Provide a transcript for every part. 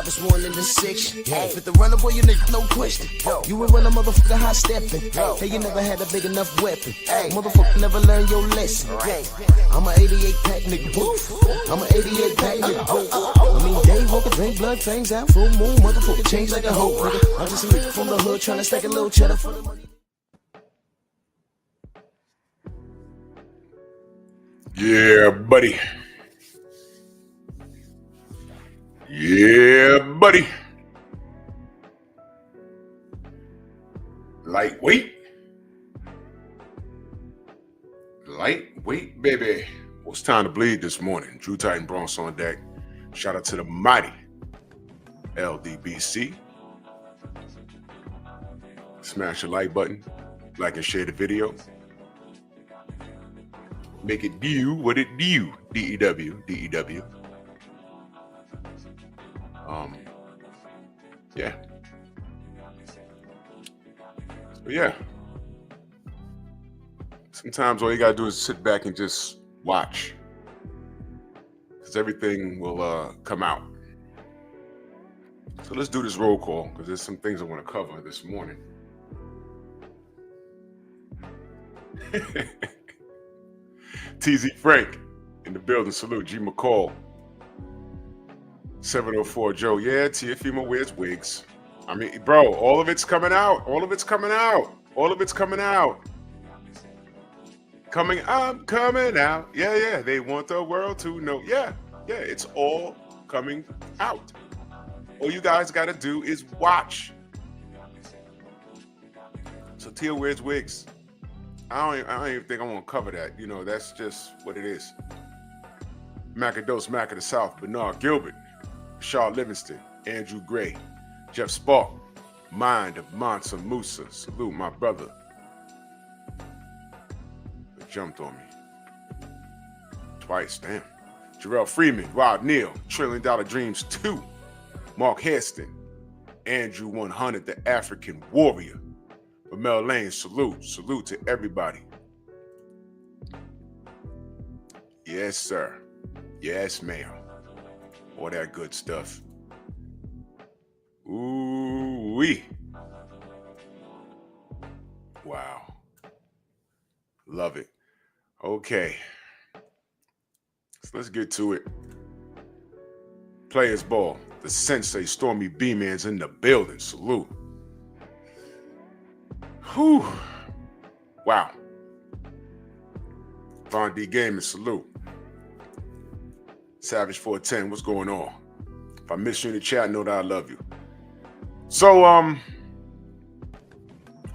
toughest one in the section. Fit the runner, boy, you nigga, no question. You will run a motherfucker high stepping. Hey, you never had a big enough weapon. Motherfucker never learned your lesson. I'm a 88 pack nigga, woof. I'm a 88 pack nigga, woof. I mean, day walker, drink blood, fangs out, full moon, motherfucker change like a hoe, nigga. I'm just a nigga from the hood trying to stack a little cheddar for the money. Yeah, buddy. Yeah, buddy. Lightweight. Lightweight, baby. Well, it's time to bleed this morning. Drew Titan Bronx on deck. Shout out to the mighty LDBC. Smash the like button. Like and share the video. Make it do what it do. D-E-W. D-E-W. Yeah. So yeah. Sometimes all you gotta do is sit back and just watch. Because everything will come out. So let's do this roll call because there's some things I want to cover this morning. TZ Frank in the building. Salute. G McCall. 704 Joe. Yeah, Tiafima wears wigs. I mean, bro, all of it's coming out. All of it's coming out. All of it's coming out. Coming out. Yeah. They want the world to know. Yeah. It's all coming out. All you guys got to do is watch. So Tia wears wigs. I don't even think I want to cover that. You know, that's just what it is. Macados, Mac of the South, Bernard Gilbert, Shaw Livingston, Andrew Gray, Jeff Spark, Mind of Mansa Musa. Salute my brother. It jumped on me. Twice, damn. Jarrell Freeman, Rob Neal, $1 Trillion Dreams 2, Mark Hairston, Andrew 100, the African Warrior. Mel Lane, salute to everybody. Yes, sir. Yes, ma'am. All that good stuff. Ooh-wee. Wow. Love it. Okay. So let's get to it. Players ball. The Sensei Stormy B-Man's in the building. Salute. Whew. Wow. Von D Gaming, salute. Savage 410, what's going on? If I miss you in the chat, know that I love you. So,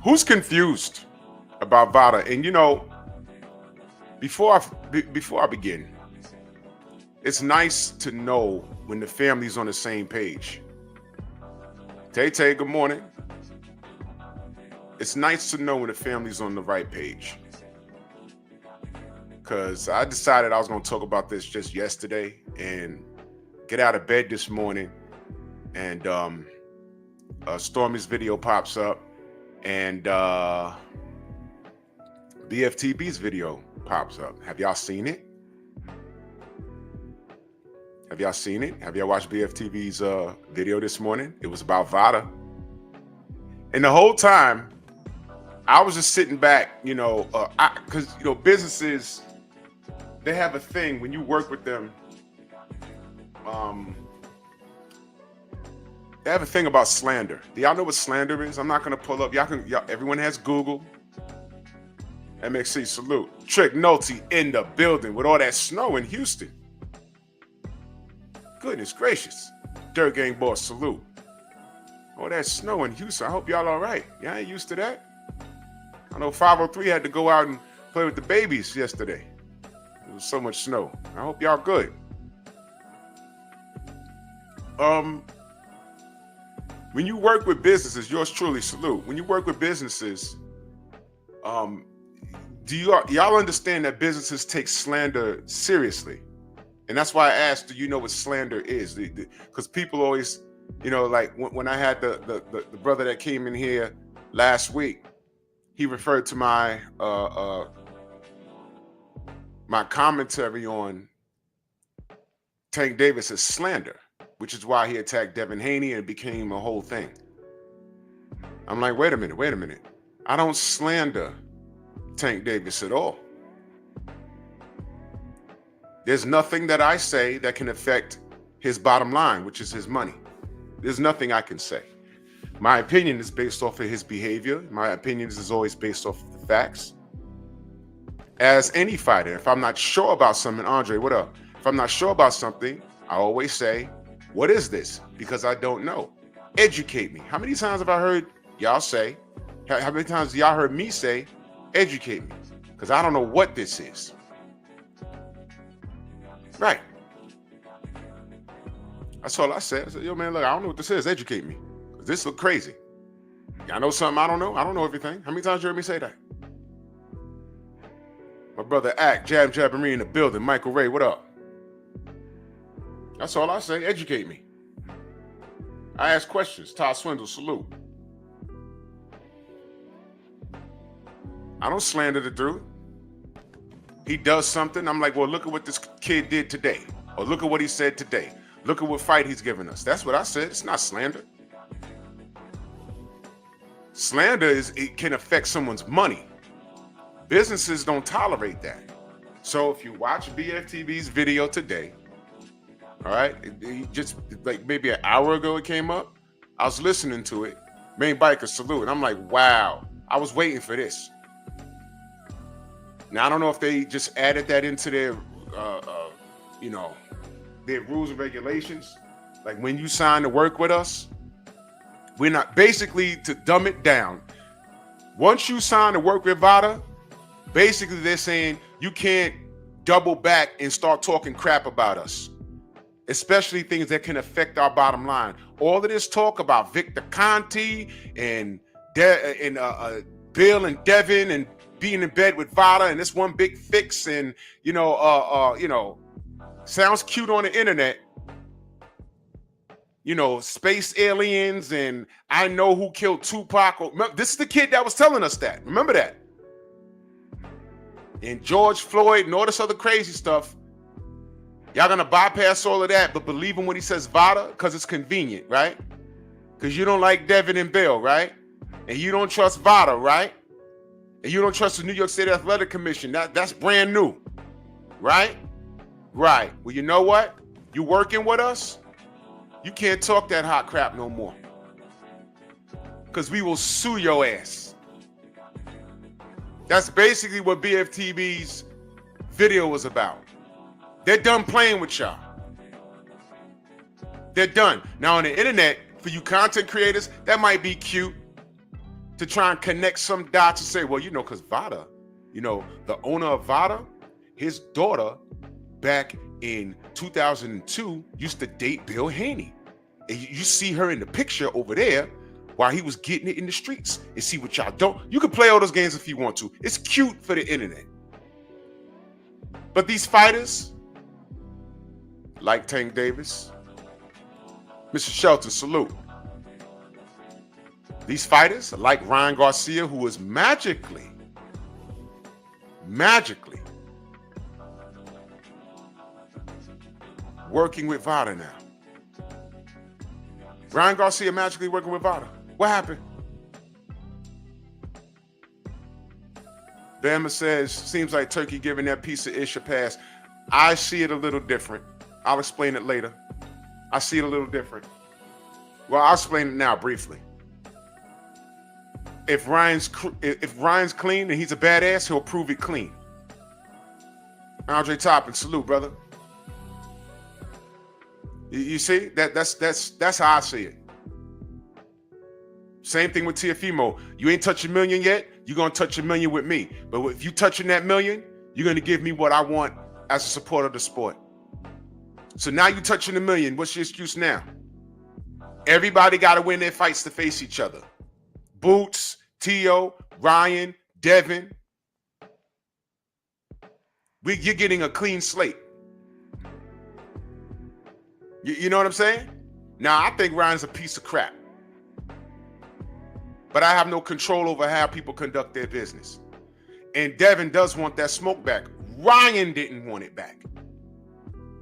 who's confused about VADA? And you know, before I begin, it's nice to know when the family's on the same page. Tay, good morning. It's nice to know when the family's on the right page. Because I decided I was going to talk about this just yesterday and get out of bed this morning. And Stormy's video pops up and BFTB's video pops up. Have y'all seen it? Have y'all seen it? Have y'all watched BFTB's video this morning? It was about VADA. And the whole time, I was just sitting back, you know, because, you know, businesses, they have a thing when you work with them. They have a thing about slander. Do y'all know what slander is? I'm not going to pull up. Everyone has Google. MXC, salute. Trick Nolte in the building with all that snow in Houston. Goodness gracious. Dirt Gang Boss, salute. All that snow in Houston. I hope y'all all right. Y'all ain't used to that. I know 503 had to go out and play with the babies yesterday. There was so much snow. I hope y'all good. When you work with businesses, yours truly, salute. When you work with businesses, do y'all understand that businesses take slander seriously? And that's why I asked, do you know what slander is? Because people always, you know, like when I had the brother that came in here last week, he referred to my my commentary on Tank Davis as slander. which is why he attacked Devin Haney and it became a whole thing. I'm like, wait a minute. I don't slander Tank Davis at all. There's nothing that I say that can affect his bottom line, which is his money. There's nothing I can say. My opinion is based off of his behavior. My opinion is always based off of the facts. As any fighter, if I'm not sure about something, Andre, what up? If I'm not sure about something, I always say, what is this? Because I don't know. Educate me. How many times have I heard y'all say, how many times have y'all heard me say, educate me? Because I don't know what this is. Right. That's all I said. I said, yo, man, look, I don't know what this is. Educate me. Because this look crazy. Y'all know something I don't know? I don't know everything. How many times you heard me say that? My brother Act, Jabberee in the building. Michael Ray, what up? That's all I say. Educate me. I ask questions. Todd Swindle, salute. I don't slander the dude. He does something. I'm like, well, look at what this kid did today. Or look at what he said today. Look at what fight he's given us. That's what I said. It's not slander. Slander it can affect someone's money. Businesses don't tolerate that. So if you watch BFTV's video today, all right, it just like maybe an hour ago it came up. I was listening to it. Main Biker salute. And I'm like, wow, I was waiting for this. Now I don't know if they just added that into their, their rules and regulations. Like when you sign to work with us, we're not basically to dumb it down. Once you sign to work with VADA, basically they're saying you can't double back and start talking crap about us, especially things that can affect our bottom line. All of this talk about Victor Conti and Bill and Devin and being in bed with VADA and this one big fix and sounds cute on the internet. Space aliens and I know who killed Tupac. This is the kid that was telling us that. Remember that? And George Floyd and all this other crazy stuff. Y'all gonna bypass all of that, but believe him when he says VADA because it's convenient, right? Because you don't like Devin and Bill, right? And you don't trust VADA, right? And you don't trust the New York State Athletic Commission. That's brand new, right? Right. Well, you know what? You working with us? You can't talk that hot crap no more. Because we will sue your ass. That's basically what BFTB's video was about. They're done playing with y'all. They're done. Now on the internet, for you content creators, that might be cute to try and connect some dots and say, well, because VADA, the owner of VADA, his daughter back in 2002 used to date Bill Haney. And you see her in the picture over there while he was getting it in the streets. And see what y'all don't. You can play all those games if you want to. It's cute for the internet. But these fighters, like Tank Davis, Mr. Shelton, salute. These fighters, like Ryan Garcia, who is magically working with VADA now. Ryan Garcia magically working with VADA. What happened? Bama says, seems like Turkey giving that piece of ish a pass. I see it a little different. I'll explain it later. I see it a little different. Well, I'll explain it now briefly. If Ryan's clean and he's a badass, he'll prove it clean. Andre Toppin, salute, brother. You see, that's how I see it. Same thing with Tiafimo. You ain't touched $1 million yet. You're gonna touch $1 million with me. But if you touching that $1 million, you're gonna give me what I want as a supporter of the sport. So now you touching $1 million. What's your excuse now? Everybody got to win their fights to face each other. Boots, Tio, Ryan, Devin. You're getting a clean slate. You know what I'm saying? Now, I think Ryan's a piece of crap. But I have no control over how people conduct their business. And Devin does want that smoke back. Ryan didn't want it back.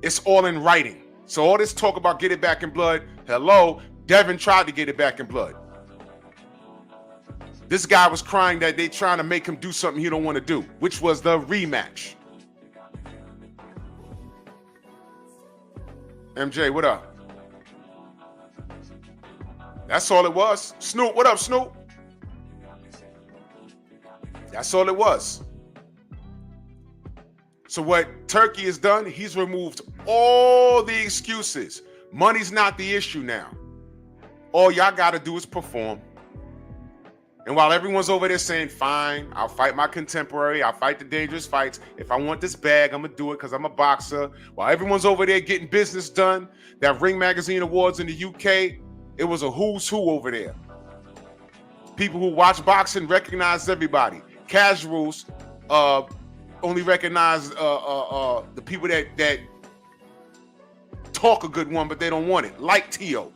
It's all in writing. So all this talk about get it back in blood, hello, Devin tried to get it back in blood. This guy was crying that they trying to make him do something he don't want to do, which was the rematch. MJ, what up? That's all it was. Snoop, what up, Snoop? That's all it was. So what Turkey has done, he's removed all the excuses. Money's not the issue now. All y'all got to do is perform. And while everyone's over there saying, fine, I'll fight my contemporary, I'll fight the dangerous fights. If I want this bag, I'm going to do it because I'm a boxer. While everyone's over there getting business done, that Ring Magazine Awards in the UK, it was a who's who over there. People who watch boxing recognize everybody. Casuals only recognize the people that talk a good one, but they don't want it. Like Tio,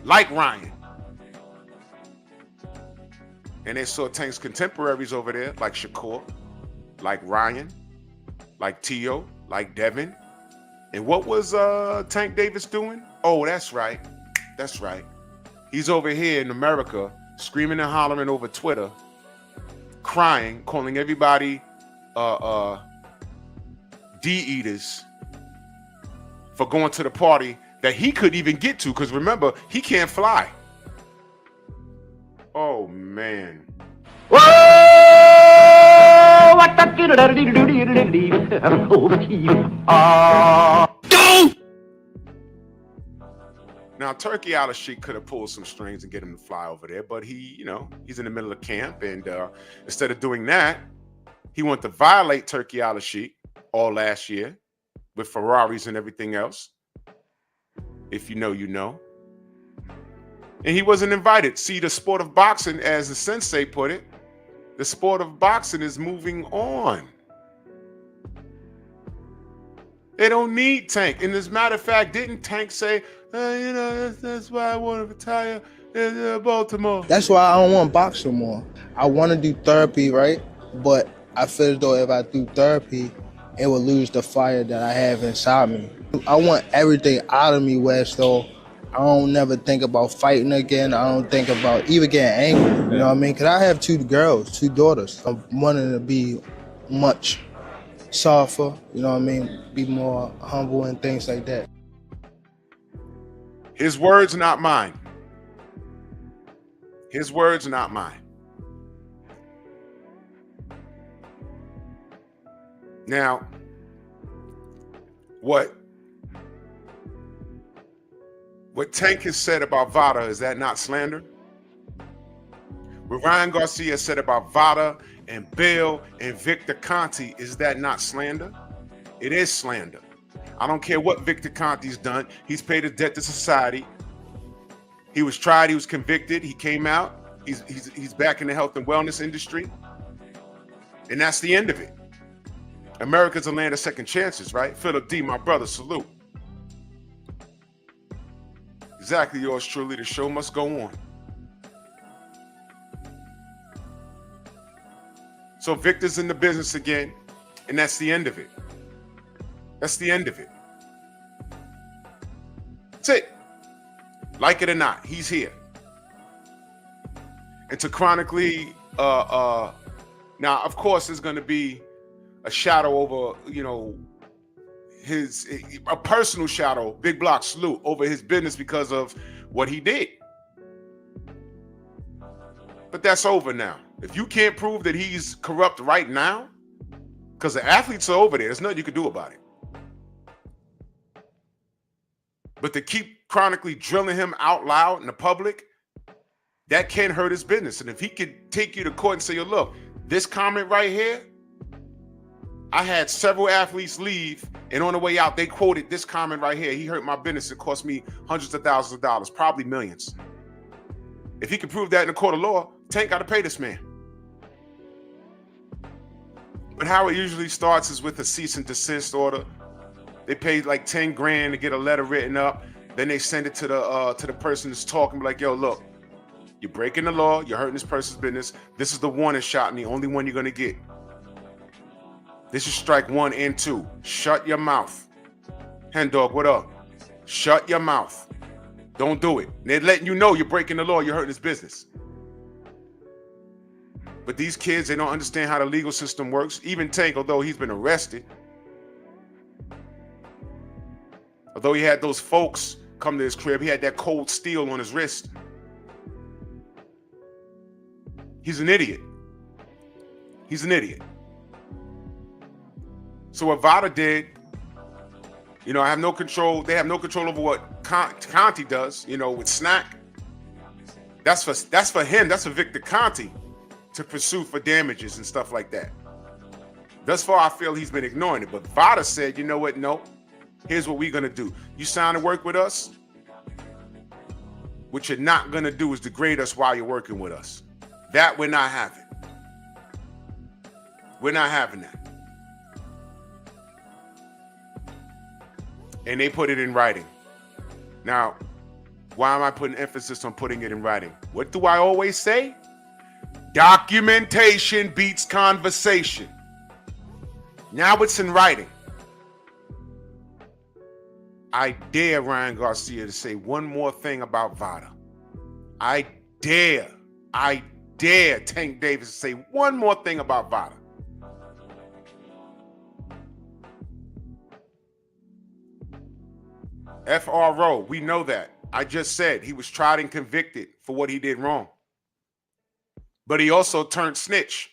like Ryan. And they saw Tank's contemporaries over there, like Shakur, like Ryan, like Tio, like Devin. And what was Tank Davis doing? Oh, that's right. That's right. He's over here in America screaming and hollering over Twitter, crying, calling everybody D-eaters for going to the party that he couldn't even get to, because remember, he can't fly. Oh, man. Now, Turkey Al-Sheikh could have pulled some strings and get him to fly over there, but he, he's in the middle of camp, and instead of doing that, he wanted to violate Turkey Al-Sheikh all last year with Ferraris and everything else. If you know, you know. And he wasn't invited. See, the sport of boxing, as the sensei put it, the sport of boxing is moving on. They don't need Tank. And as a matter of fact, didn't Tank say, that's why I want to retire in Baltimore? That's why I don't want to box no more. I want to do therapy, right? But I feel as though if I do therapy, it will lose the fire that I have inside me. I want everything out of me, West, though. I don't never think about fighting again. I don't think about even getting angry, you know what I mean? Because I have two girls, two daughters. I'm wanting to be much softer, you know what I mean? Be more humble and things like that. His words, not mine. His words, not mine. Now, what Tank has said about VADA, is that not slander? What Ryan Garcia said about VADA and Bill and Victor Conte, is that not slander? It is slander. I don't care what Victor Conte's done. He's paid a debt to society. He was tried, he was convicted, he came out. He's back in the health and wellness industry. And that's the end of it. America's a land of second chances, right? Philip D, my brother, salute. Exactly, yours truly. The show must go on. So Victor's in the business again, and that's the end of it. That's the end of it. That's it. Like it or not, he's here. And to chronically, now, of course, there's going to be a shadow over, a personal shadow, big block salute over his business because of what he did. But that's over now. If you can't prove that he's corrupt right now, because the athletes are over there, there's nothing you can do about it. But to keep chronically drilling him out loud in the public, that can hurt his business. And if he could take you to court and say, yo, look, this comment right here, I had several athletes leave, and on the way out, they quoted this comment right here. He hurt my business. It cost me hundreds of thousands of dollars, probably millions. If he can prove that in the court of law, Tank got to pay this man. But how it usually starts is with a cease and desist order. They pay like 10 grand to get a letter written up. Then they send it to the person that's talking, like, yo, look, you're breaking the law. You're hurting this person's business. This is the warning shot and the only one you're going to get. This is strike 1 and 2. Shut your mouth. Hen dog, what up? Shut your mouth. Don't do it. They're letting you know you're breaking the law. You're hurting his business. But these kids, they don't understand how the legal system works. Even Tank, although he's been arrested, although he had those folks come to his crib, he had that cold steel on his wrist. He's an idiot. He's an idiot. So what VADA did, you know, I have no control. They have no control over what Conti does, you know, with Snack. That's for him. That's for Victor Conti to pursue for damages and stuff like that. Thus far, I feel he's been ignoring it. But VADA said, you know what? No. Here's what we're going to do. You sign to work with us. What you're not going to do is degrade us while you're working with us. That we're not having. We're not having that. And they put it in writing. Now, why am I putting emphasis on putting it in writing? What do I always say? Documentation beats conversation. Now it's in writing. I dare Ryan Garcia to say one more thing about VADA. I dare Tank Davis to say one more thing about VADA. FRO, we know that. I just said he was tried and convicted for what he did wrong. But he also turned snitch.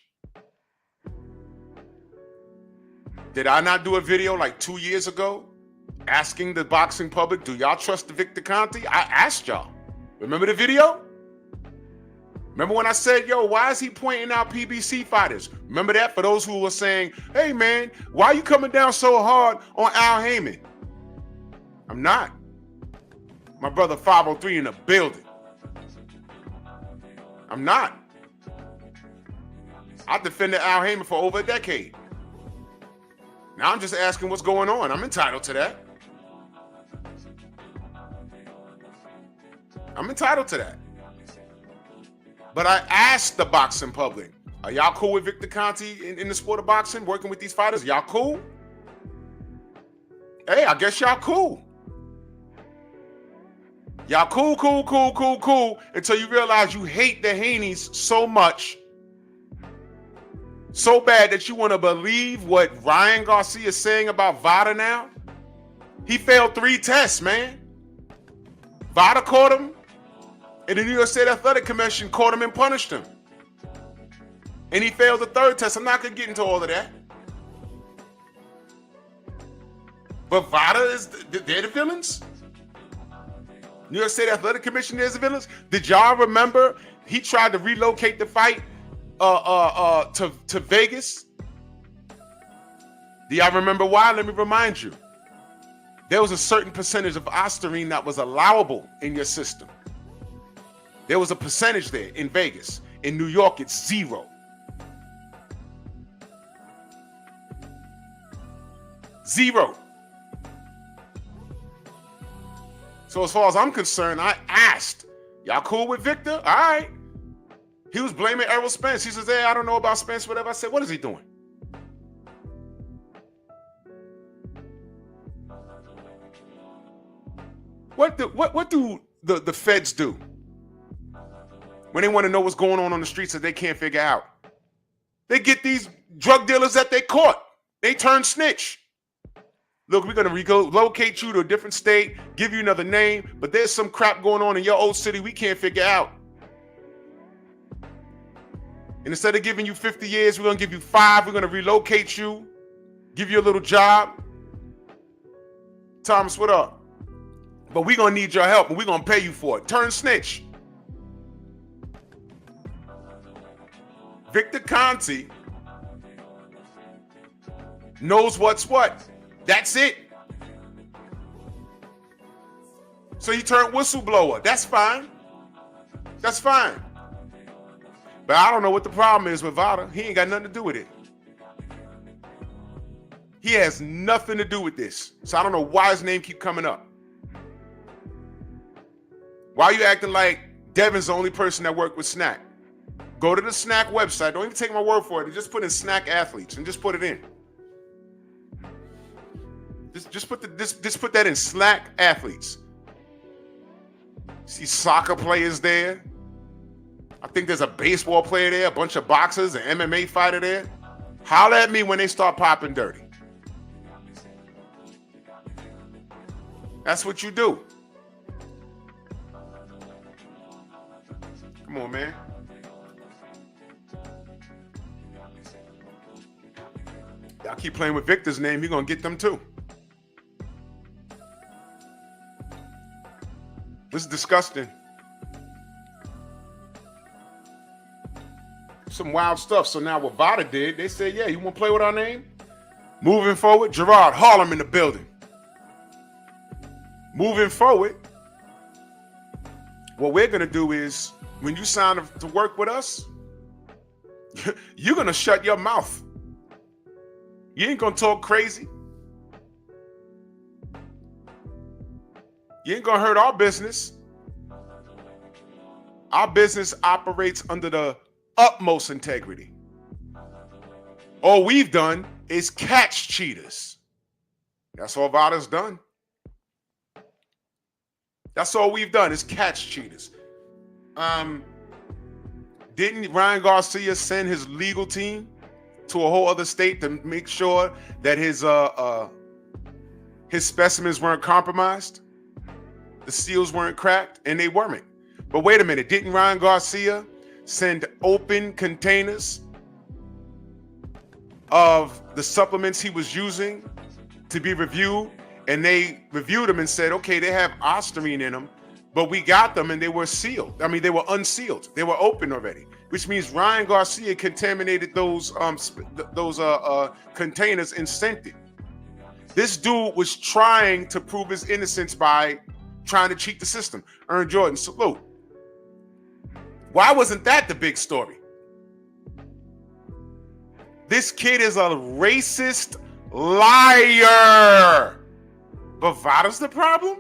Did I not do a video like 2 years ago asking the boxing public, do y'all trust the Victor Conti? I asked y'all. Remember the video? Remember when I said, yo, why is he pointing out PBC fighters? Remember that? For those who were saying, hey, man, why are you coming down so hard on Al Heyman? I'm not. My brother 503 in the building. I'm not. I defended Al Heyman for over a decade. Now I'm just asking what's going on. I'm entitled to that. I'm entitled to that. But I asked the boxing public, are y'all cool with Victor Conti in the sport of boxing, working with these fighters? Y'all cool? Hey, I guess y'all cool. Y'all cool, until you realize you hate the Haneys so much, so bad that you want to believe what Ryan Garcia is saying about VADA now. He failed 3 tests, man. VADA caught him, and the New York State Athletic Commission caught him and punished him. And he failed the 3rd test. I'm not going to get into all of that. But VADA they're the villains? New York State Athletic Commission is the villains? Did y'all remember he tried to relocate the fight to Vegas? Do y'all remember why? Let me remind you. There was a certain percentage of ostarine that was allowable in your system. There was a percentage there in Vegas. In New York, it's 0. 0. So as far as I'm concerned, I asked, y'all cool with Victor? All right. He was blaming Errol Spence. He says, hey, I don't know about Spence, whatever. I said, what is he doing? What do the feds do when they want to know what's going on the streets that they can't figure out? They get these drug dealers that they caught. They turn snitch. Look, we're going to relocate you to a different state, give you another name, but there's some crap going on in your old city we can't figure out. And instead of giving you 50 years, we're going to give you 5. We're going to relocate you, give you a little job. Thomas, what up? But we're going to need your help, and we're going to pay you for it. Turn snitch. Victor Conti knows what's what. That's it. So he turned whistleblower. That's fine. That's fine. But I don't know what the problem is with VADA. He ain't got nothing to do with it. He has nothing to do with this. So I don't know why his name keep coming up. Why are you acting like Devin's the only person that worked with Snack? Go to the Snack website. Don't even take my word for it. Just put in Snack athletes and just put it in. Just put that in slack athletes. See soccer players there. I think there's a baseball player there, a bunch of boxers, an MMA fighter there. Holler at me when they start popping dirty. That's what you do. Come on, man. Y'all keep playing with Victor's name, you're going to get them too. This is disgusting. Some wild stuff. So now what VADA did, they said, yeah, you want to play with our name? Moving forward, Gerard Harlem in the building. Moving forward, what we're going to do is, when you sign to work with us, you're going to shut your mouth. You ain't going to talk crazy. You ain't going to hurt our business. Our business operates under the utmost integrity. All we've done is catch cheaters. That's all VADA's done. That's all we've done is catch cheaters. Didn't Ryan Garcia send his legal team to a whole other state to make sure that his specimens weren't compromised? The seals weren't cracked, and they weren't. But wait a minute, didn't Ryan Garcia send open containers of the supplements he was using to be reviewed? And they reviewed them and said, okay, they have ostarine in them, but we got them and they were sealed. I mean, they were unsealed. They were open already, which means Ryan Garcia contaminated those containers and sent it. This dude was trying to prove his innocence by trying to cheat the system. Ern Jordan, salute. Why wasn't that the big story? This kid is a racist liar. But VADA's the problem?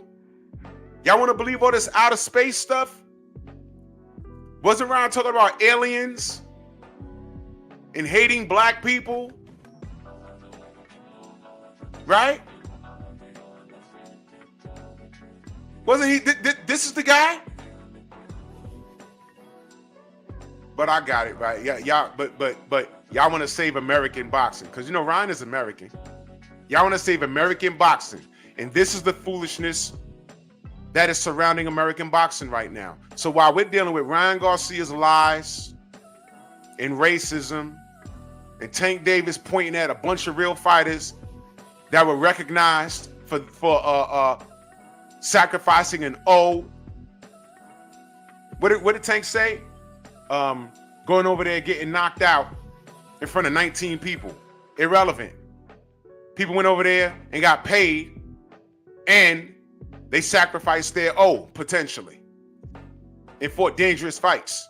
Y'all want to believe all this outer space stuff? Wasn't Ryan talking about aliens and hating black people? Right? Wasn't he? This is the guy? But I got it right. Yeah, y'all. But y'all want to save American boxing because Ryan is American. Y'all want to save American boxing, and this is the foolishness that is surrounding American boxing right now. So while we're dealing with Ryan Garcia's lies and racism, and Tank Davis pointing at a bunch of real fighters that were recognized for sacrificing an O. What did Tank say? Going over there getting knocked out in front of 19 people. Irrelevant. People went over there and got paid, and they sacrificed their O, potentially, and fought dangerous fights.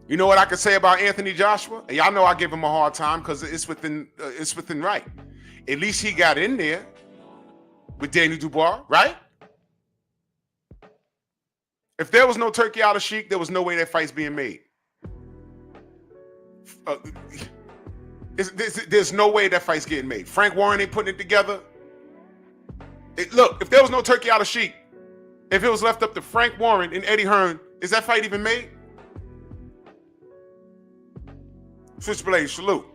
You know what I could say about Anthony Joshua? And y'all know I give him a hard time because it's within right. At least he got in there with Daniel Dubois, right? If there was no Turkey out of Sheik, there was no way that fight's being made. There's no way that fight's getting made. Frank Warren ain't putting it together. Look, if there was no Turkey out of Sheik, if it was left up to Frank Warren and Eddie Hearn, is that fight even made? Switchblade, salute.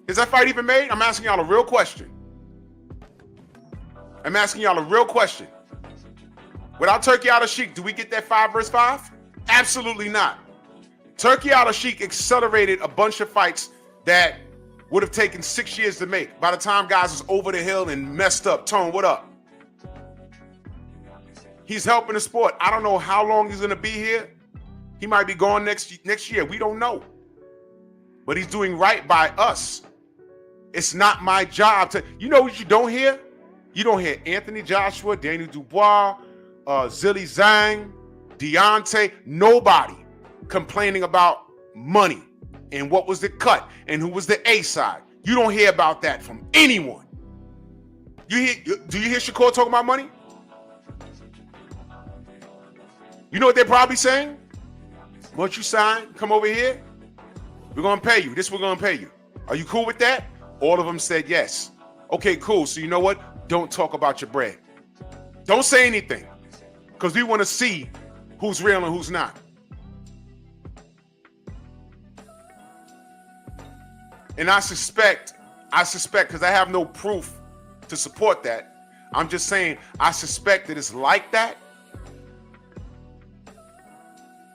Is that fight even made? I'm asking y'all a real question. Without Turkey out of Sheik, do we get that 5 versus 5? Absolutely not. Turkey out of Sheik accelerated a bunch of fights that would have taken 6 years to make. By the time guys was over the hill and messed up. Tone, what up? He's helping the sport. I don't know how long he's gonna be here. He might be gone next year. We don't know. But he's doing right by us. It's not my job to. You know what you don't hear? You don't hear Anthony Joshua, Daniel Dubois, Zilly Zhang, Deontay, nobody complaining about money and what was the cut and who was the A side. You don't hear about that from anyone. Do you hear Shakur talking about money? You know what they're probably saying? Once you sign, come over here. We're going to pay you. We're going to pay you. Are you cool with that? All of them said yes. Okay, cool. So you know what? Don't talk about your bread. Don't say anything, because we want to see who's real and who's not. And I suspect, because I have no proof to support that. I'm just saying, I suspect that it's like that.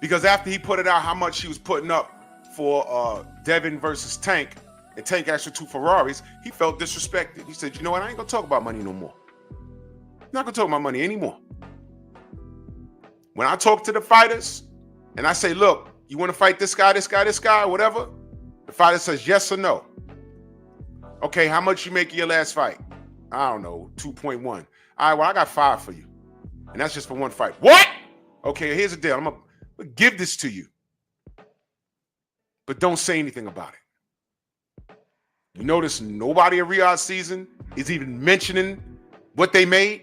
Because after he put it out how much he was putting up for Devin versus Tank, and Tank actually 2 Ferraris, he felt disrespected. He said, you know what? I ain't going to talk about money no more. I'm not going to talk about money anymore. When I talk to the fighters and I say, look, you want to fight this guy, whatever, the fighter says yes or no. Okay, how much you make in your last fight? I don't know, 2.1. All right, well, I got 5 for you. And that's just for one fight. What? Okay, here's the deal. I'm going to give this to you. But don't say anything about it. You notice nobody in Riyadh season is even mentioning what they made.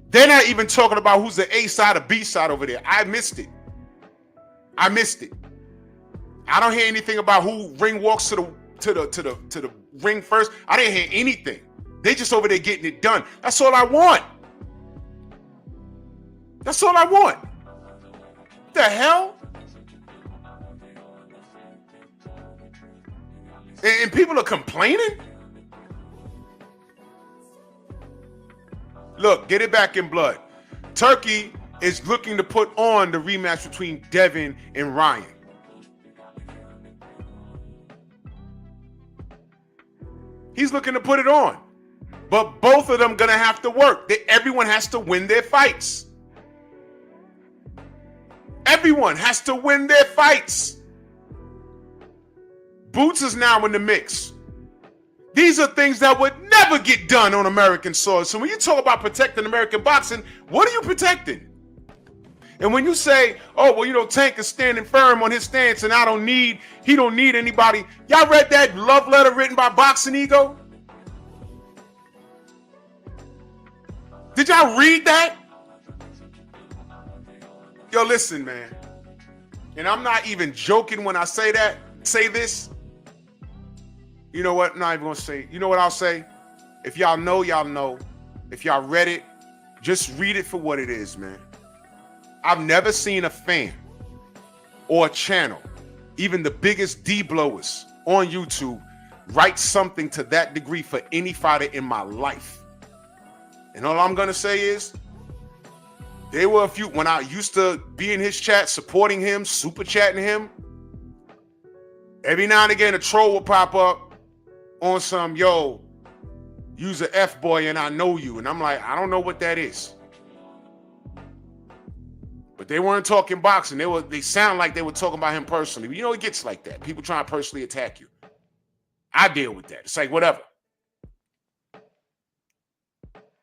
They're not even talking about who's the A side or B side over there. I missed it. I don't hear anything about who ring walks to the ring first. I didn't hear anything. They just over there getting it done. That's all I want. That's all I want. What the hell? And people are complaining? Look, get it back in blood. Turkey is looking to put on the rematch between Devin and Ryan. He's looking to put it on. But both of them gonna have to work. Everyone has to win their fights. Everyone has to win their fights. Boots is now in the mix. These are things that would never get done on American soil. So when you talk about protecting American boxing, what are you protecting? And when you say, oh, well, you know, Tank is standing firm on his stance and he don't need anybody. Y'all read that love letter written by Boxing Ego? Did y'all read that? Yo, listen, man. And I'm not even joking when I say this. You know what? I'm not even gonna say. You know what I'll say? If y'all know, y'all know. If y'all read it, just read it for what it is, man. I've never seen a fan or a channel, even the biggest D-blowers on YouTube, write something to that degree for any fighter in my life. And all I'm gonna say is, there were a few, when I used to be in his chat, supporting him, super chatting him, every now and again a troll will pop up on some, yo, you's a F-boy and I know you. And I'm like, I don't know what that is. But they weren't talking boxing. They sound like they were talking about him personally. But you know, it gets like that. People trying to personally attack you. I deal with that. It's like, whatever.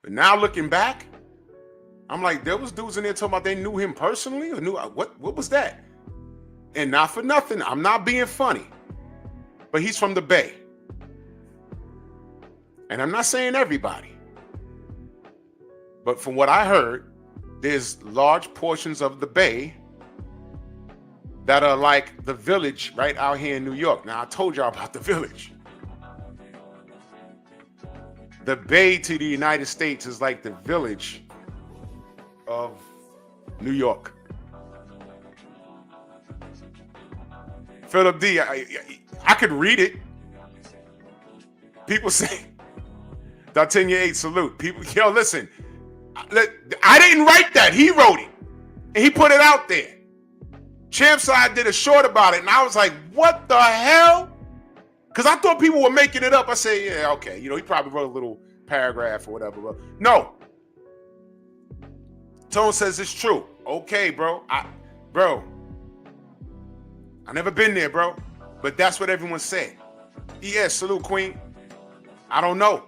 But now looking back, I'm like, there was dudes in there talking about they knew him personally or knew what was that? And not for nothing, I'm not being funny, but he's from the Bay. And I'm not saying everybody, but from what I heard, there's large portions of the Bay that are like the Village right out here in New York. Now, I told y'all about the Village. The Bay to the United States is like the Village of New York. Philip D, I could read it. People say, D'Artagnan 8, salute. People, yo, listen, I didn't write that. He wrote it. And he put it out there. Champside did a short about it, and I was like, what the hell? Because I thought people were making it up. I said, yeah, okay. You know, he probably wrote a little paragraph or whatever. No. Tone says it's true. Okay, bro. I never been there, bro. But that's what everyone said. Yes, salute, Queen. I don't know.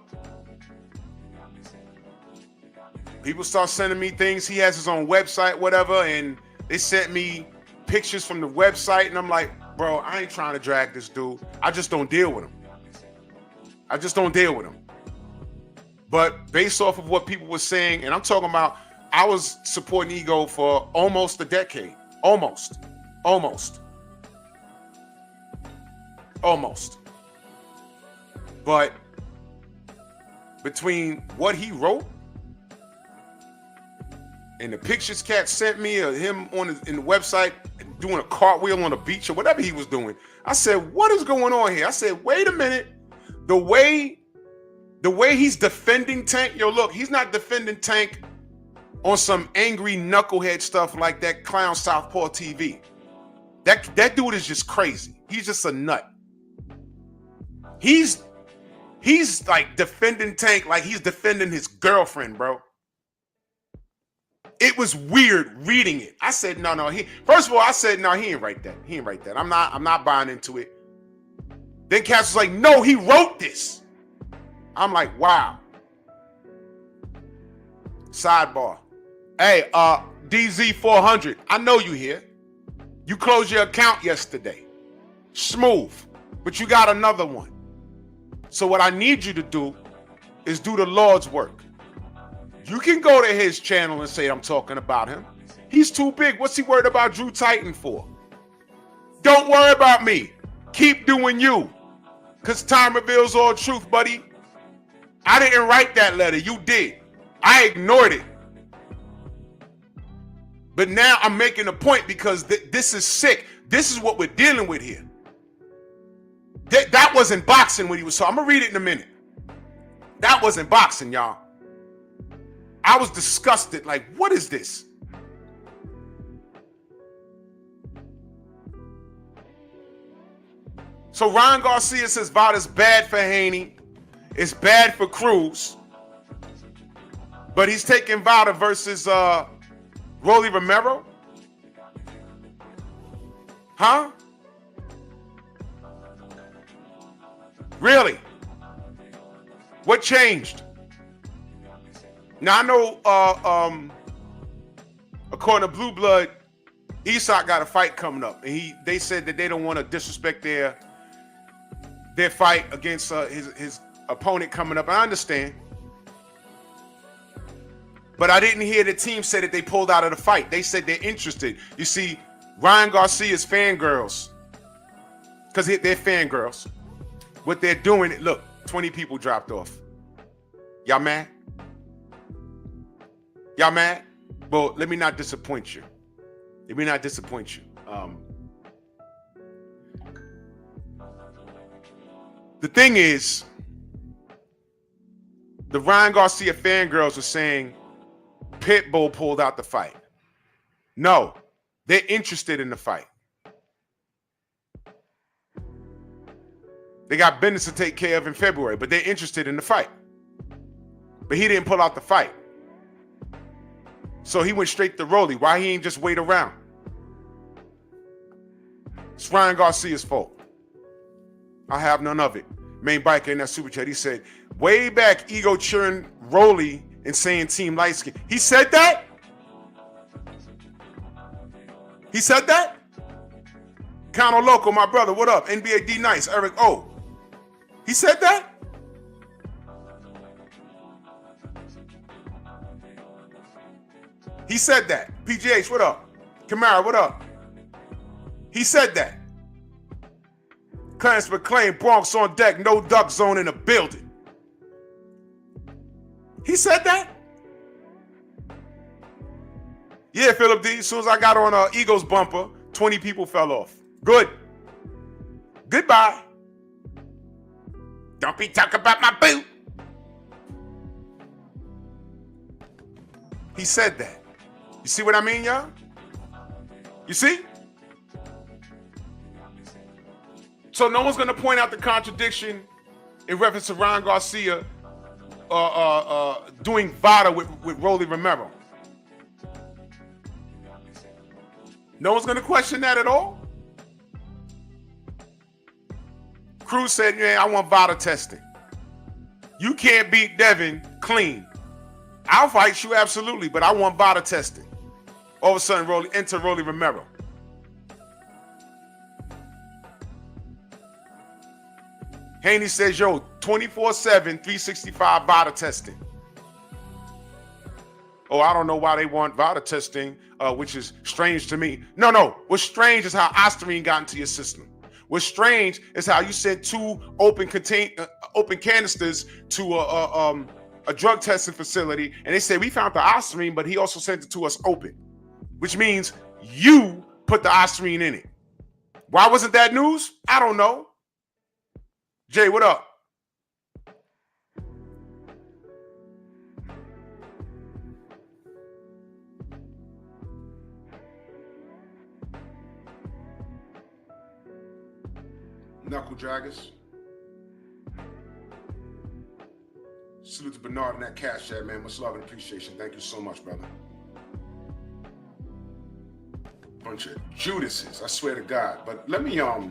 People start sending me things. He has his own website, whatever, and they sent me pictures from the website, and I'm like, bro, I ain't trying to drag this dude. I just don't deal with him. I just don't deal with him. But based off of what people were saying, and I'm talking about, I was supporting Ego for almost a decade. Almost. But between what he wrote and the pictures Cat sent me of him in the website doing a cartwheel on the beach or whatever he was doing. I said, what is going on here? I said, wait a minute. The way he's defending Tank, yo, look, he's not defending Tank on some angry knucklehead stuff like that clown Southpaw TV. That dude is just crazy. He's just a nut. He's like defending Tank like he's defending his girlfriend, bro. It was weird reading it. I said, no. First of all, I said, no, he ain't write that. He ain't write that. I'm not buying into it. Then Cass was like, no, he wrote this. I'm like, wow. Sidebar. Hey, DZ400, I know you here. You closed your account yesterday. Smooth. But you got another one. So what I need you to do is do the Lord's work. You can go to his channel and say I'm talking about him. He's too big. What's he worried about Drew Titan for? Don't worry about me. Keep doing you. Because time reveals all truth, buddy. I didn't write that letter. You did. I ignored it. But now I'm making a point because this is sick. This is what we're dealing with here. That wasn't boxing when he was talking. I'm going to read it in a minute. That wasn't boxing, y'all. I was disgusted. Like, what is this? So Ryan Garcia says VADA's bad for Haney. It's bad for Cruz. But he's taking VADA versus Rolly Romero? Huh? Really? What changed? Now I know according to Blue Blood, Isak got a fight coming up. And they said that they don't want to disrespect their fight against his opponent coming up. I understand. But I didn't hear the team say that they pulled out of the fight. They said they're interested. You see, Ryan Garcia's fangirls, because they're fangirls, what they're doing, look, 20 people dropped off. Y'all mad? Y'all mad? Well, let me not disappoint you. Let me not disappoint you. The thing is, the Ryan Garcia fangirls are saying Pitbull pulled out the fight. No, they're interested in the fight. They got business to take care of in February, but they're interested in the fight. But he didn't pull out the fight. So he went straight to Rolly. Why he ain't just wait around? It's Ryan Garcia's fault. I have none of it. Main biker in that super chat, he said, way back, ego cheering Rolly and saying team light skin. He said that? He said that? Counter Loco, my brother, what up? NBA D Nice, Eric O. He said that? He said that. PGH, what up? Kamara, what up? He said that. Clarence McClain, Bronx on deck, no duck zone in the building. He said that? Yeah, Philip D. As soon as I got on Eagles bumper, 20 people fell off. Good. Goodbye. Don't be talking about my boo. He said that. You see what I mean, y'all? You see? So no one's going to point out the contradiction in reference to Ryan Garcia doing VADA with Rolly Romero. No one's going to question that at all. Cruz said, yeah, I want VADA testing. You can't beat Devin clean. I'll fight you, absolutely, but I want VADA testing. All of a sudden, enter Rolly Romero. Haney says, yo, 24/7, 365 VADA testing. Oh, I don't know why they want VADA testing, which is strange to me. No. What's strange is how Ostarine got into your system. What's strange is how you sent two open canisters to a drug testing facility, and they say we found the ostarine, but he also sent it to us open, which means you put the ostarine in it. Why wasn't that news? I don't know. Jay, what up? Knuckle draggers. Salute to Bernard in that cash chat, man. Much love and appreciation. Thank you so much, brother. Bunch of Judases, I swear to God. But let me y'all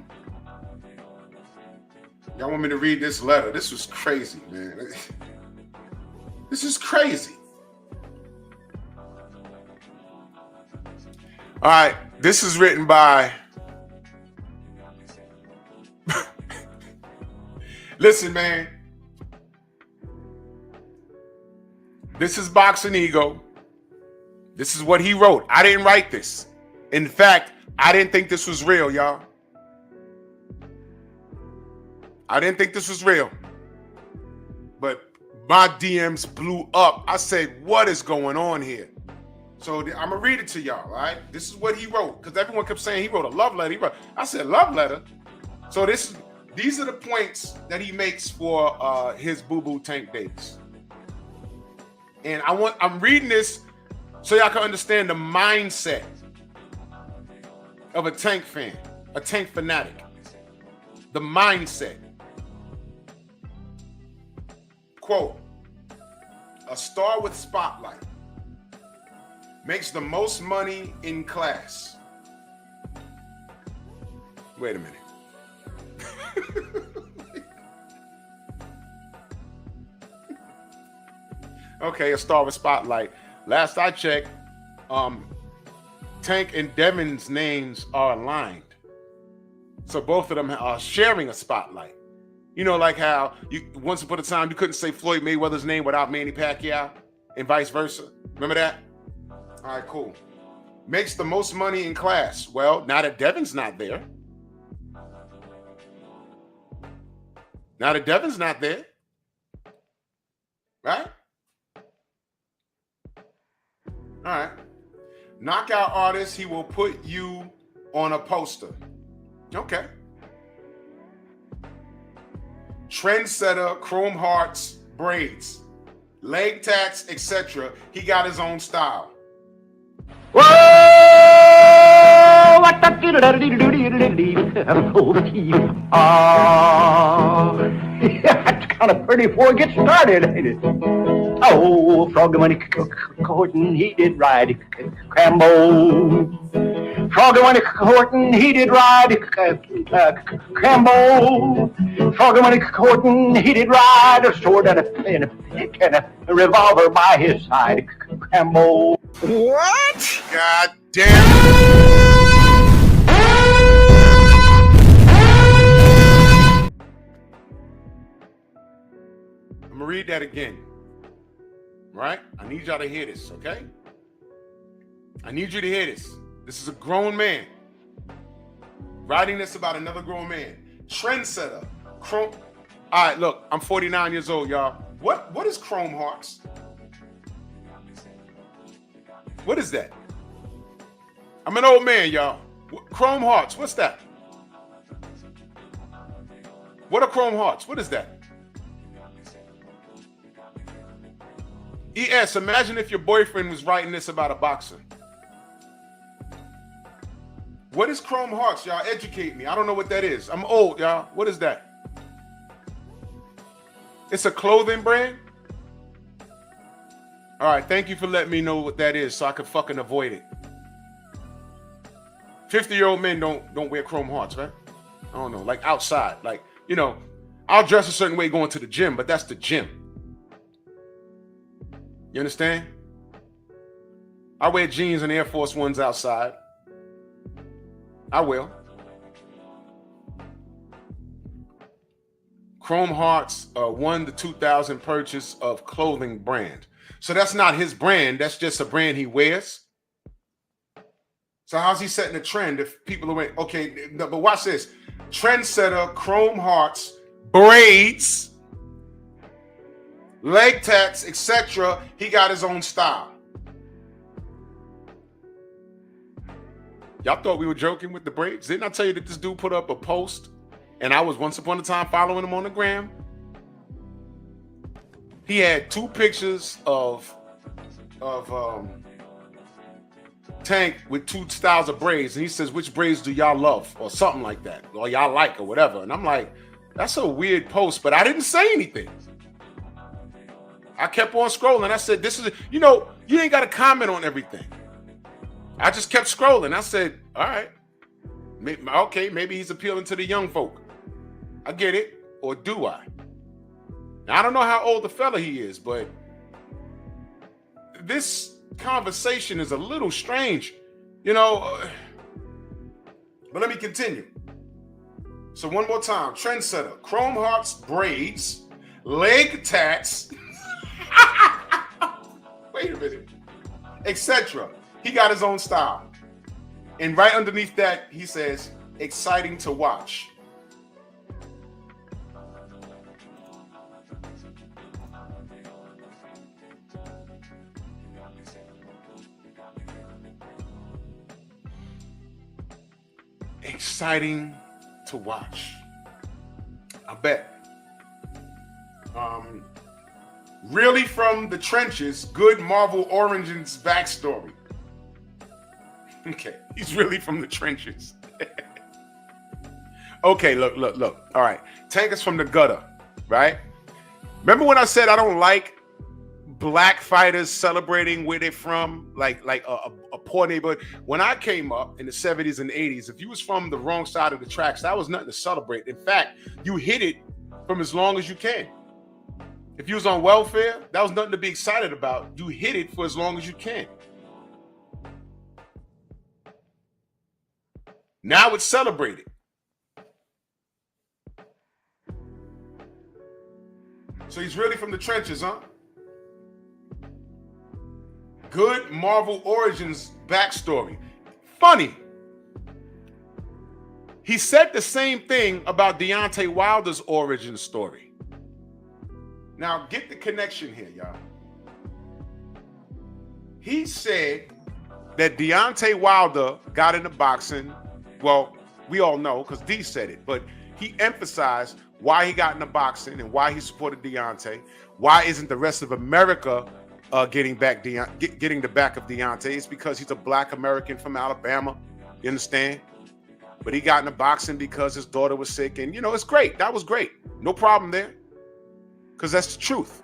want me to read this letter? This was crazy, man. This is crazy. All right, this is written by listen, man. This is Boxing Ego. This is what he wrote. I didn't write this. In fact, I didn't think this was real, y'all. I didn't think this was real. But my DMs blew up. I said, what is going on here? So I'm going to read it to y'all, all right? This is what he wrote. Because everyone kept saying he wrote a love letter. I said, love letter? So these are the points that he makes for his boo-boo Tank Davis. And I'm reading this so y'all can understand the mindset of a Tank fan, a Tank fanatic. The mindset. Quote, a star with spotlight makes the most money in class. Wait a minute. Okay, a star with spotlight. Last I checked, Tank and Devin's names are aligned. So both of them are sharing a spotlight. You know, like how once upon a time you couldn't say Floyd Mayweather's name without Manny Pacquiao and vice versa. Remember that? All right, cool. Makes the most money in class. Well, now that Devin's not there. Now that Devin's not there. Right? All right. Knockout artist, he will put you on a poster. Okay. Trendsetter, chrome hearts, braids, leg tats, etc. He got his own style. Whoa! What the that's kind of pretty before it gets started, ain't it? Oh, Froggy when he courtin', he did ride Crambo. Froggy when he courtin', he did ride Crambo. Froggy when he courtin', he did ride a sword and a pick and a revolver by his side. Crambo. What? God damn. I'm gonna read that again. Right? I need y'all to hear this, okay? I need you to hear this. This is a grown man writing this about another grown man. Trendsetter. Chrome. All right, look, I'm 49 years old, y'all. What is Chrome Hearts? What is that? I'm an old man, y'all. Chrome Hearts, what's that? What are Chrome Hearts? What is that? ES, imagine if your boyfriend was writing this about a boxer. What is Chrome Hearts, y'all? Educate me. I don't know what that is. I'm old, y'all. What is that? It's a clothing brand? All right, thank you for letting me know what that is so I can fucking avoid it. 50-year-old men don't wear Chrome Hearts, right? I don't know, like outside. Like, you know, I'll dress a certain way going to the gym, but that's the gym. You understand? I wear jeans and Air Force Ones outside. I will. Chrome Hearts, 1 to 2,000 purchase of clothing brand. So that's not his brand. That's just a brand he wears. So how's he setting a trend if people are okay? No, but watch this. Trendsetter, Chrome Hearts, braids, leg tats, etc. He got his own style. Y'all thought we were joking with the braids? Didn't I tell you that this dude put up a post and I was once upon a time following him on the gram? He had 2 pictures of Tank with 2 styles of braids, and he says, which braids do y'all love, or something like that, or y'all like, or whatever. And I'm like, that's a weird post, but I didn't say anything. I kept on scrolling. I said, this is, you ain't got to comment on everything. I just kept scrolling. I said, all right, okay, maybe he's appealing to the young folk. I get it, or do I? Now, I don't know how old the fella he is, but this conversation is a little strange, but let me continue. So one more time, trendsetter, chrome hearts, braids, leg tats, wait a minute, etc. He got his own style. And right underneath that, he says, exciting to watch. Exciting to watch. I bet. Really from the trenches, good Marvel Origins backstory. Okay, he's really from the trenches. Okay, look. All right, Tank is from the gutter, right? Remember when I said I don't like black fighters celebrating where they're from, like a poor neighborhood? When I came up in the 70s and 80s, if you was from the wrong side of the tracks, that was nothing to celebrate. In fact, you hit it from as long as you can. If you was on welfare, that was nothing to be excited about. You hit it for as long as you can. Now it's celebrated. So he's really from the trenches, huh? Good Marvel Origins backstory. Funny. He said the same thing about Deontay Wilder's origin story. Now, get the connection here, y'all. He said that Deontay Wilder got into boxing. Well, we all know because D said it, but he emphasized why he got into boxing and why he supported Deontay. Why isn't the rest of America getting the back of Deontay? It's because he's a black American from Alabama. You understand? But he got into boxing because his daughter was sick, and it's great. That was great. No problem there. Because that's the truth.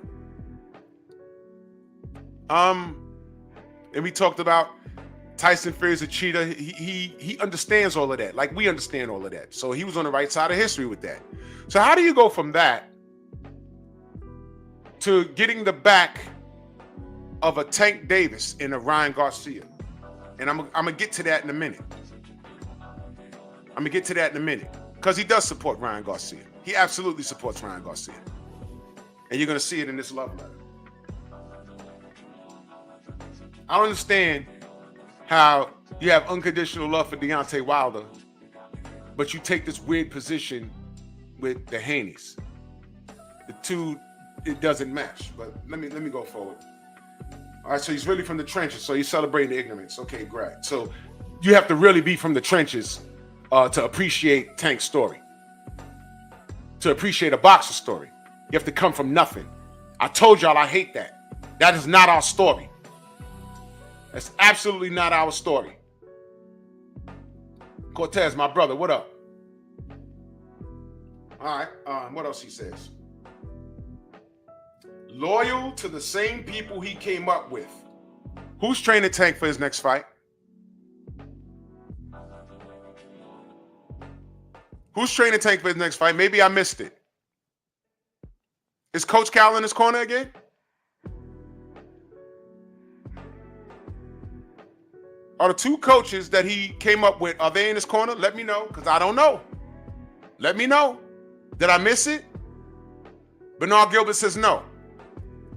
And we talked about Tyson Fury's a cheater. He understands all of that. Like we understand all of that. So he was on the right side of history with that. So how do you go from that to getting the back of a Tank Davis and a Ryan Garcia? And I'm gonna get to that in a minute. Because he does support Ryan Garcia. He absolutely supports Ryan Garcia. And you're going to see it in this love letter. I don't understand how you have unconditional love for Deontay Wilder, but you take this weird position with the Haneys. The two, it doesn't match. But let me go forward. All right, so he's really from the trenches. So he's celebrating the ignorance. Okay, great. So you have to really be from the trenches to appreciate Tank's story, to appreciate a boxer's story. You have to come from nothing. I told y'all I hate that. That is not our story. That's absolutely not our story. Cortez, my brother, what up? All right, what else he says? Loyal to the same people he came up with. Who's training Tank for his next fight? Who's training Tank for his next fight? Maybe I missed it. Is Coach Cal in his corner again? Are the 2 coaches that he came up with, are they in his corner? Let me know, because I don't know. Let me know. Did I miss it? Bernard Gilbert says no.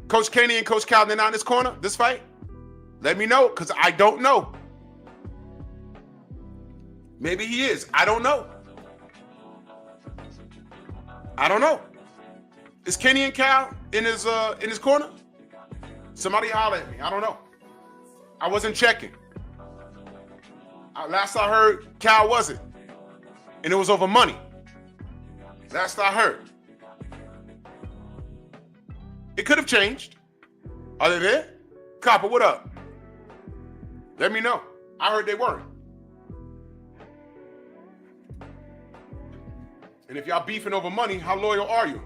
Coach Haney and Coach Cal, they're not in his corner this fight? Let me know, because I don't know. Maybe he is. I don't know. Is Kenny and Cal in his corner? Somebody holler at me. I don't know. I wasn't checking. Last I heard, Cal wasn't. And it was over money. Last I heard. It could have changed. Are they there? Copper, what up? Let me know. I heard they weren't. And if y'all beefing over money, how loyal are you?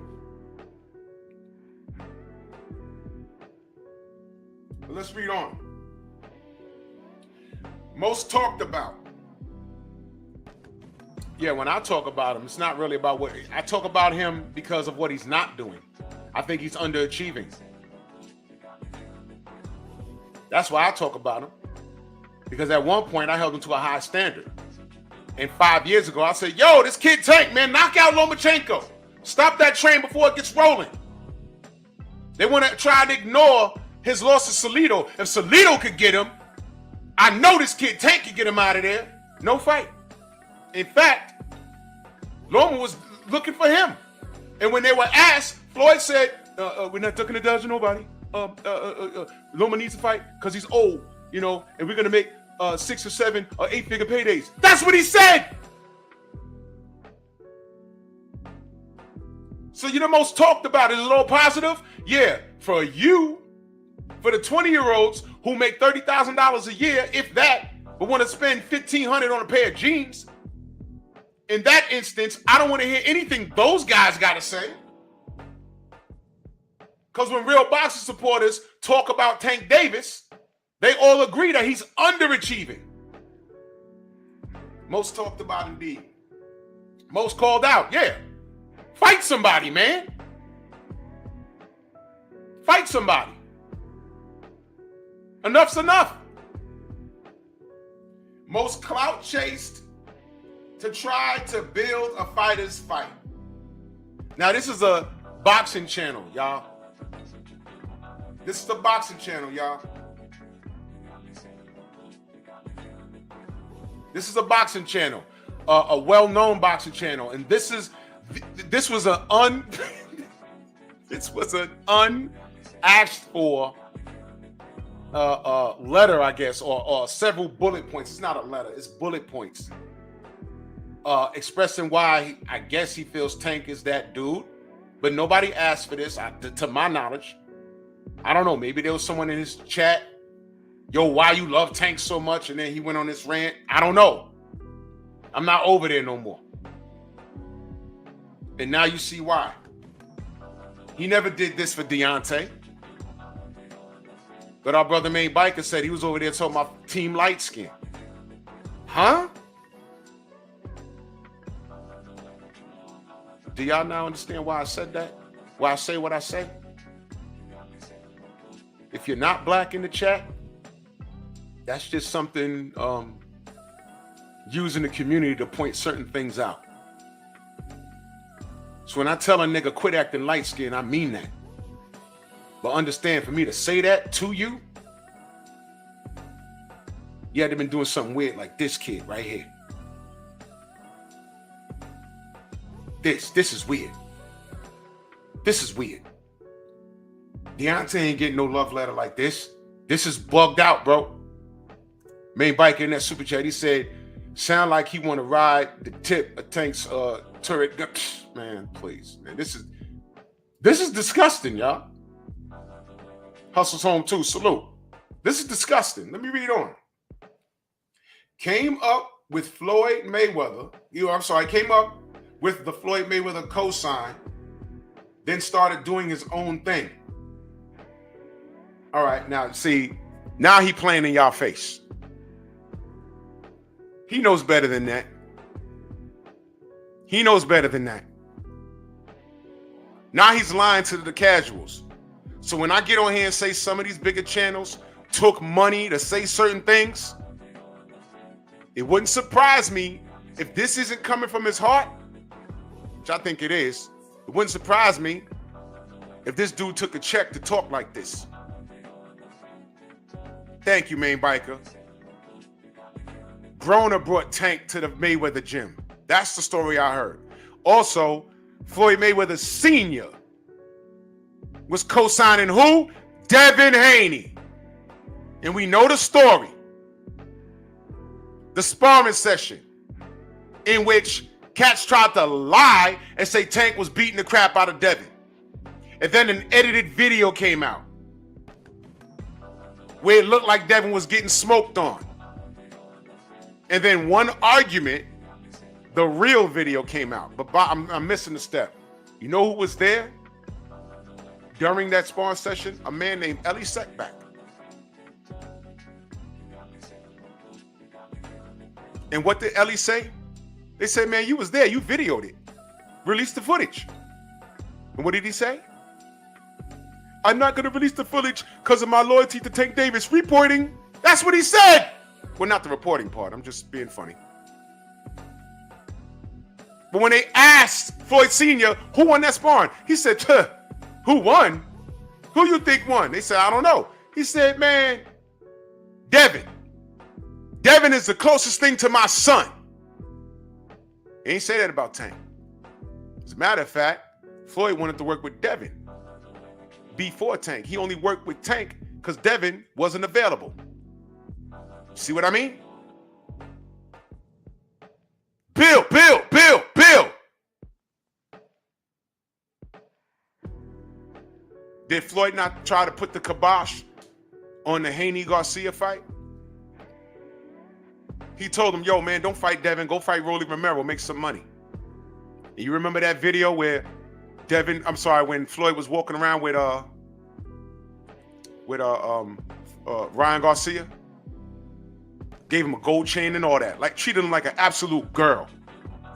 But let's read on. Most talked about. Yeah, when I talk about him, it's not really about what I talk about him because of what he's not doing. I think he's underachieving. That's why I talk about him. Because at one point I held him to a high standard. And 5 years ago, I said, yo, this kid Tank, man, knock out Lomachenko. Stop that train before it gets rolling. They want to try to ignore his loss to Salido. If Salido could get him, I know this kid Tank could get him out of there. No fight. In fact, Loma was looking for him. And when they were asked, Floyd said, we're not ducking the dodge to nobody. Loma needs to fight because he's old, you know, and we're going to make 6 or 7 or 8 figure paydays. That's what he said. So you're the most talked about. Is it all positive? Yeah. For you, for the 20-year-olds who make $30,000 a year, if that, but want to spend $1,500 on a pair of jeans, in that instance, I don't want to hear anything those guys got to say. Because when real boxing supporters talk about Tank Davis, they all agree that he's underachieving. Most talked about indeed. Most called out, yeah. Fight somebody, man. Fight somebody. Enough's enough. Most clout chased to try to build a fighter's fight. Now, this is a boxing channel, y'all. This is the boxing channel, y'all. This is a boxing channel, a well-known boxing channel, and this was an unasked for letter, I guess, or several bullet points. It's not a letter; it's bullet points expressing why I guess he feels Tank is that dude. But nobody asked for this, to my knowledge. I don't know. Maybe there was someone in his chat. Yo, why you love Tank so much? And then he went on this rant. I don't know. I'm not over there no more. And now you see why. He never did this for Deontay. But our brother Main Biker said he was over there talking about Team Light Skin. Huh? Do y'all now understand why I said that? Why I say what I say? If you're not black in the chat, that's just something using the community to point certain things out. So when I tell a nigga quit acting light skinned, I mean that. But understand, for me to say that to you, you had to been doing something weird like this kid right here. This is weird. This is weird. Deontay ain't getting no love letter like this. This is bugged out, bro. Main Biker in that super chat, he said, sound like he want to ride the tip of Tank's turret. Man, please. Man, this is disgusting, y'all. Hustle's home too. Salute. This is disgusting. Let me read on. Came up with Floyd Mayweather. Came up with the Floyd Mayweather cosign, then started doing his own thing. All right, now see, now he playing in y'all face. He knows better than that. He knows better than that. Now he's lying to the casuals. So when I get on here and say some of these bigger channels took money to say certain things, it wouldn't surprise me if this isn't coming from his heart, which I think it is. It wouldn't surprise me if this dude took a check to talk like this. Thank you, Main Biker. Broner brought Tank to the Mayweather gym. That's the story I heard. Also, Floyd Mayweather Sr. was co-signing who? Devin Haney. And we know the story. The sparring session in which cats tried to lie and say Tank was beating the crap out of Devin. And then an edited video came out where it looked like Devin was getting smoked on. And then one argument, the real video came out. But I'm missing a step. You know who was there during that sparring session? A man named Ellie Setback. And what did Ellie say? They said, man, you was there. You videoed it. Release the footage. And what did he say? I'm not going to release the footage because of my loyalty to Tank Davis. Reporting. That's what he said. Well, not the reporting part. I'm just being funny. But when they asked Floyd Sr. who won that sparring, he said, who won? Who you think won? They said, I don't know. He said, man, Devin. Devin is the closest thing to my son. He ain't say that about Tank. As a matter of fact, Floyd wanted to work with Devin before Tank. He only worked with Tank because Devin wasn't available. See what I mean? Bill. Did Floyd not try to put the kibosh on the Haney Garcia fight? He told him, yo, man, don't fight Devin. Go fight Rolly Romero. Make some money. And you remember that video where when Floyd was walking around with Ryan Garcia? Gave him a gold chain and all that. Like, treated him like an absolute girl.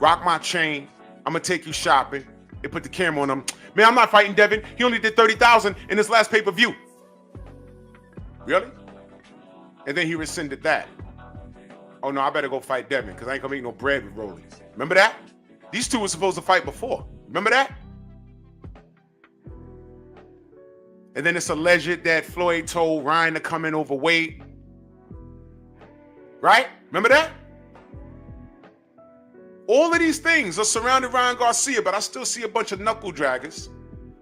Rock my chain. I'm going to take you shopping. They put the camera on him. Man, I'm not fighting Devin. He only did 30,000 in his last pay-per-view. Really? And then he rescinded that. Oh, no, I better go fight Devin because I ain't going to make no bread with Rolly. Remember that? These two were supposed to fight before. Remember that? And then it's alleged that Floyd told Ryan to come in overweight. Right? Remember that? All of these things are surrounding Ryan Garcia, but I still see a bunch of knuckle draggers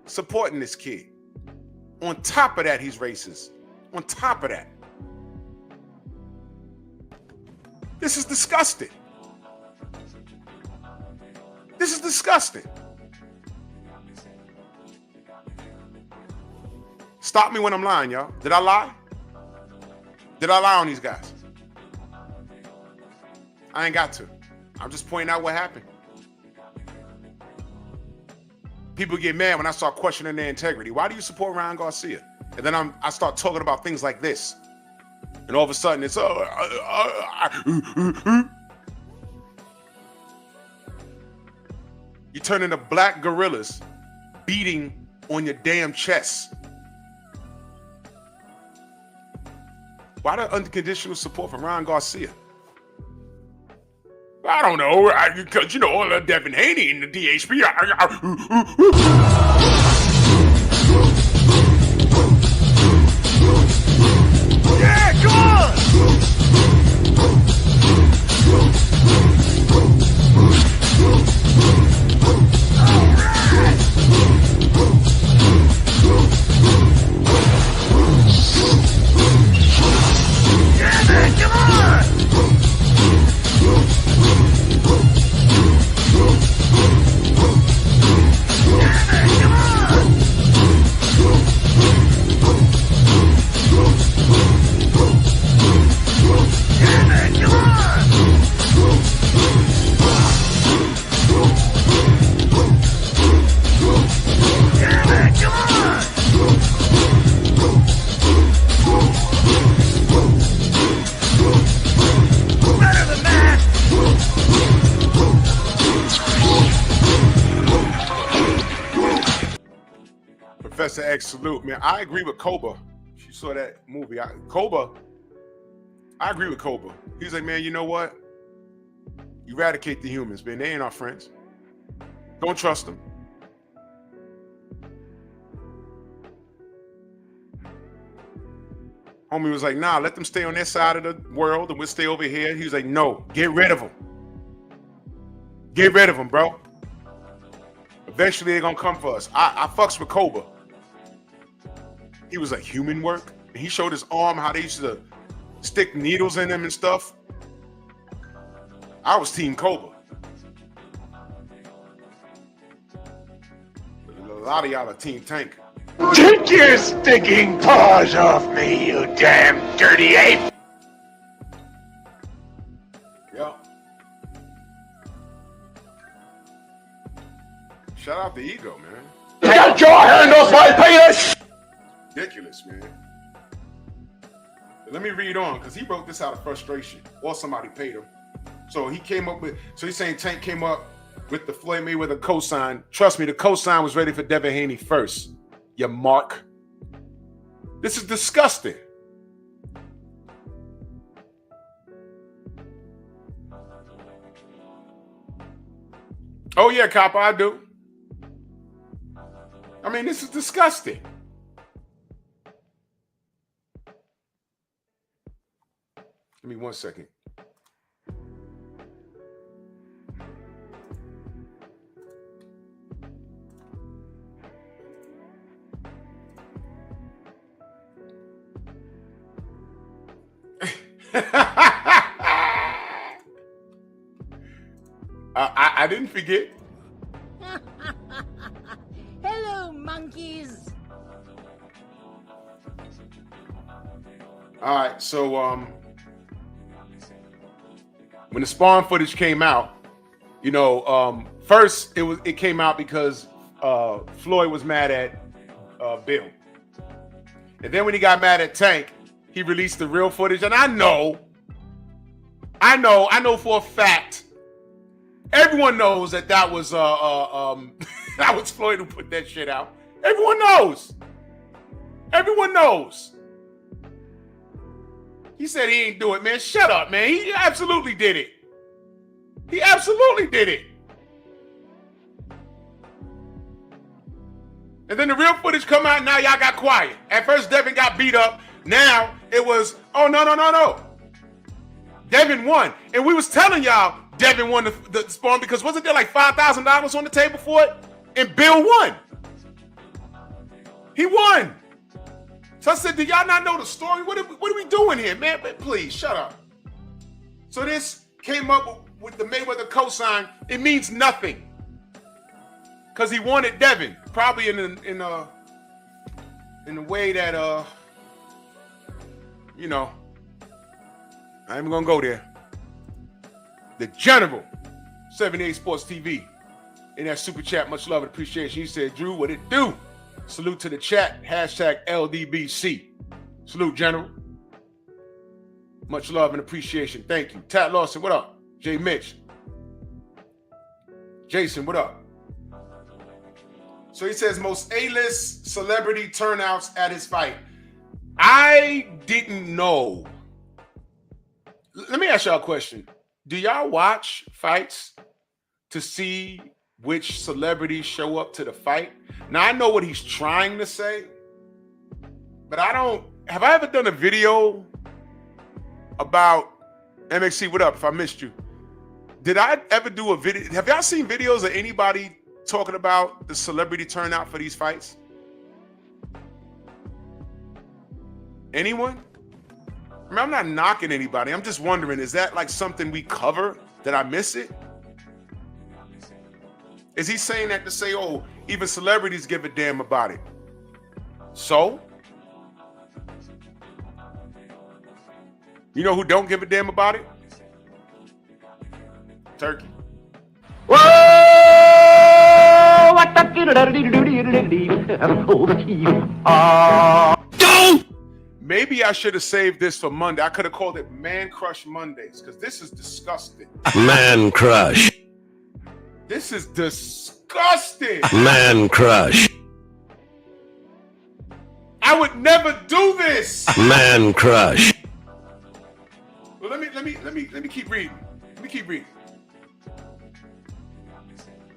supporting this kid. On top of that, he's racist. On top of that. This is disgusting. This is disgusting. Stop me when I'm lying, y'all. Did I lie? Did I lie on these guys? I ain't got to. I'm just pointing out what happened. People get mad when I start questioning their integrity. Why do you support Ryan Garcia? And then I start talking about things like this. And all of a sudden it's, you turn into black gorillas beating on your damn chest. Why the unconditional support from Ryan Garcia? I don't know, because you know all the Devin Haney and the DHP. Yeah, come on! Yeah, man, come on! Professor X salute, man. I agree with Koba. If you saw that movie, I agree with Koba. He's like, man, you know what? Eradicate the humans, man. They ain't our friends. Don't trust them. Homie was like, nah, let them stay on their side of the world and we'll stay over here. He was like, no, get rid of them. Get rid of them, bro. Eventually they're gonna come for us. I fucks with Koba. he was like human work. And he showed his arm how they used to stick needles in him and stuff. I was Team Cobra. A lot of y'all are Team Tank. Take your stinking paws off me, you damn dirty ape! Yeah. Shout out to Ego, man. Get your hand off my penis! Ridiculous, man. Let me read on, because he wrote this out of frustration, or somebody paid him. So he came up with, so he's saying Tank came up with the Floyd Mayweather cosign. Trust me, the cosign was ready for Devin Haney first. You mark. This is disgusting. Oh yeah, Copper, I do. I mean, this is disgusting. Give me 1 second. I didn't forget. Hello, monkeys. All right, so when the Spawn footage came out, you know, first it came out because Floyd was mad at Bill, and then when he got mad at Tank, he released the real footage. And I know for a fact, everyone knows that was that was Floyd who put that shit out. Everyone knows. Everyone knows. He said he ain't do it, man. Shut up, man. He absolutely did it. He absolutely did it. And then the real footage come out, now y'all got quiet. At first, Devin got beat up. Now it was, oh, no. Devin won. And we was telling y'all Devin won the Spawn because wasn't there like $5,000 on the table for it? And Bill won. He won. So I said, do y'all not know the story? What are we doing here, man? Please, shut up. So this came up with the Mayweather cosign. It means nothing. Because he wanted Devin. Probably in a way that, you know, I ain't even gonna go there. The General, 78 Sports TV, in that super chat, much love and appreciation. He said, Drew, what it do? Salute to the chat, hashtag LDBC. Salute, General. Much love and appreciation. Thank you. Tat Lawson, what up? Jay Mitch. Jason, what up? So he says, most A-list celebrity turnouts at his fight. I didn't know. Let me ask y'all a question. Do y'all watch fights to see which celebrities show up to the fight? Now, I know what he's trying to say, but I don't. Have I ever done a video about MXC? What up? If I missed you, did I ever do a video? Have y'all seen videos of anybody talking about the celebrity turnout for these fights? Anyone? I mean, I'm not knocking anybody. I'm just wondering, is that like something we cover? Did I miss it? Is he saying that to say, oh, even celebrities give a damn about it? So? You know who don't give a damn about it? Turkey. Whoa! What the Maybe I should have saved this for Monday. I could have called it Man Crush Mondays, because this is disgusting. Man Crush. This is disgusting. Man Crush. I would never do this. Man Crush. Well, let me keep reading. Let me keep reading.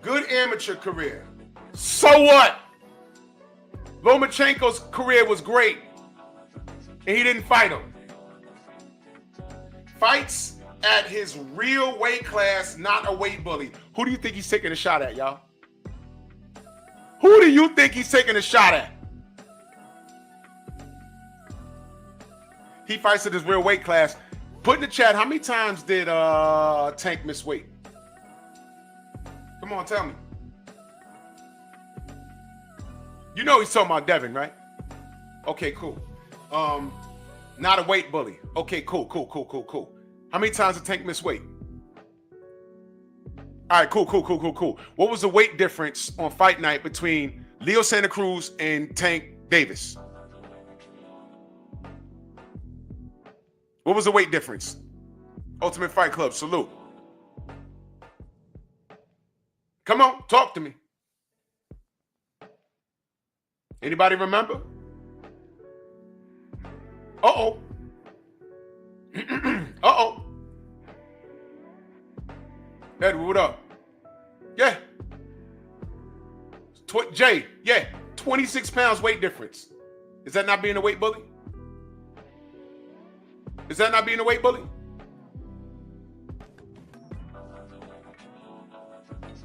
Good amateur career. So what? Lomachenko's career was great, and he didn't fight him. Fights at his real weight class, not a weight bully. Who do you think he's taking a shot at, y'all? Who do you think he's taking a shot at? He fights at his real weight class. Put in the chat, how many times did Tank miss weight? Come on, tell me. You know he's talking about Devin, right? Okay, cool. Not a weight bully. Okay, cool. How many times did Tank miss weight? All right, cool. What was the weight difference on fight night between Leo Santa Cruz and Tank Davis? What was the weight difference? Ultimate Fight Club, salute. Come on, talk to me. Anybody remember? Uh-oh. Uh-oh. Edward, what up? Yeah. Jay, yeah. 26 pounds weight difference. Is that not being a weight bully? Is that not being a weight bully?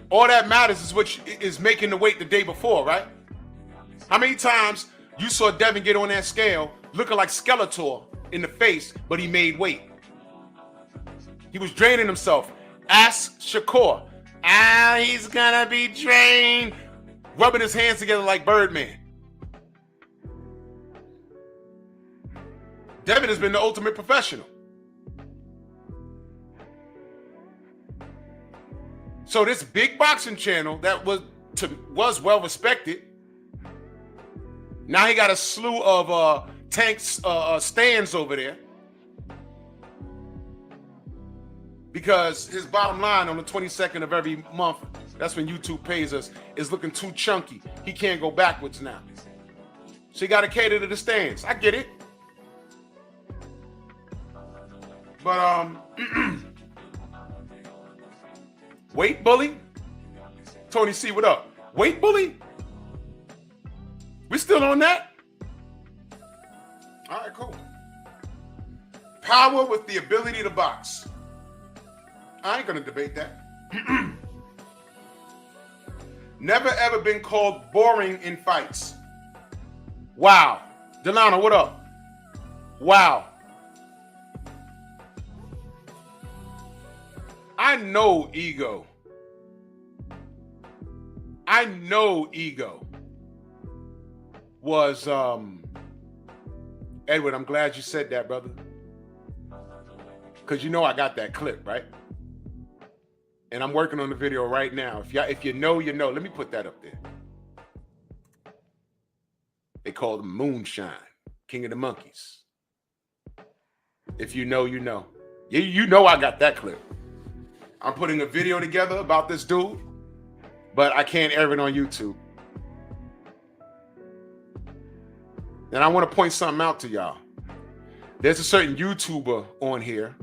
All that matters is what is making the weight the day before, right? How many times you saw Devin get on that scale looking like Skeletor in the face, but he made weight? He was draining himself. Ask Shakur. He's gonna be drained. Rubbing his hands together like Birdman. Devin has been the ultimate professional. So this big boxing channel that was well respected, now he got a slew of Tank's stands over there because his bottom line on the 22nd of every month, that's when YouTube pays us, is looking too chunky. He can't go backwards now. So you got to cater to the stands. I get it. But weight bully? Tony C, what up? Weight bully? We still on that? All right, cool. Power with the ability to box. I ain't gonna debate that. Never ever been called boring in fights. Wow. Delano, what up? Wow. I know ego was Edward, I'm glad you said that, brother. Cause you know I got that clip, right? And I'm working on the video right now. If you know, you know. Let me put that up there. They call him Moonshine, King of the Monkeys. If you know, you know. You know I got that clip. I'm putting a video together about this dude, but I can't air it on YouTube. And I want to point something out to y'all. There's a certain YouTuber on here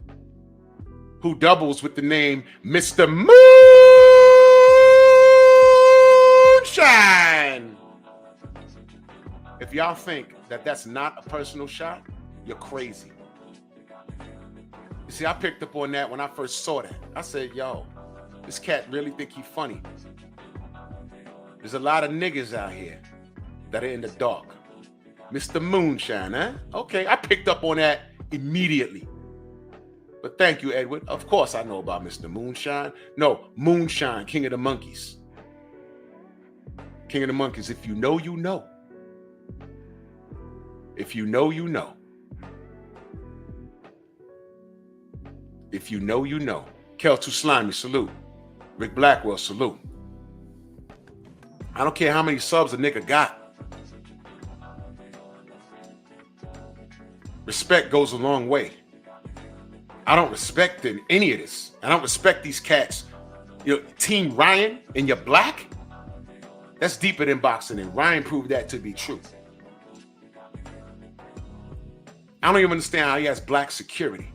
who doubles with the name Mr. Moonshine. If y'all think that that's not a personal shot, you're crazy. You see, I picked up on that when I first saw that. I said, yo, this cat really think he funny. There's a lot of niggas out here that are in the dark. Mr. Moonshine, huh? Okay, I picked up on that immediately. But thank you, Edward. Of course I know about Mr. Moonshine. No, Moonshine, King of the Monkeys. King of the Monkeys. If you know, you know. If you know, you know. If you know, you know. Kel Too Slimy, salute. Rick Blackwell, salute. I don't care how many subs a nigga got. Respect goes a long way. I don't respect any of this. I don't respect these cats. You know, Team Ryan and you're black? That's deeper than boxing, and Ryan proved that to be true. I don't even understand how he has black security.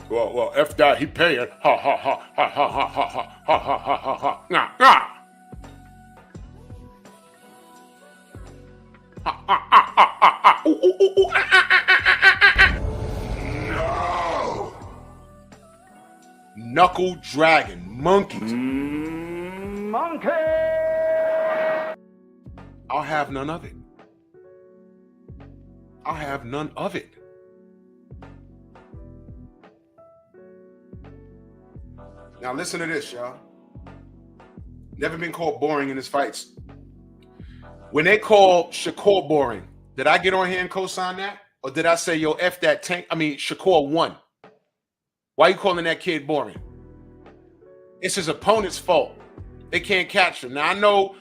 Well, F that, he paying. Ha, ha, ha, ha, ha, ha, ha, ha, ha, ha, ha, ha, ha. Nah, nah. No. Knuckle dragon, monkeys. Monkey! I'll have none of it. I'll have none of it. Now listen to this, y'all. Never been called boring in his fights. When they call Shakur boring, did I get on here and co-sign that? Or did I say, yo, F that Tank? I mean, Shakur won. Why are you calling that kid boring? It's his opponent's fault. They can't catch him. Now, I know,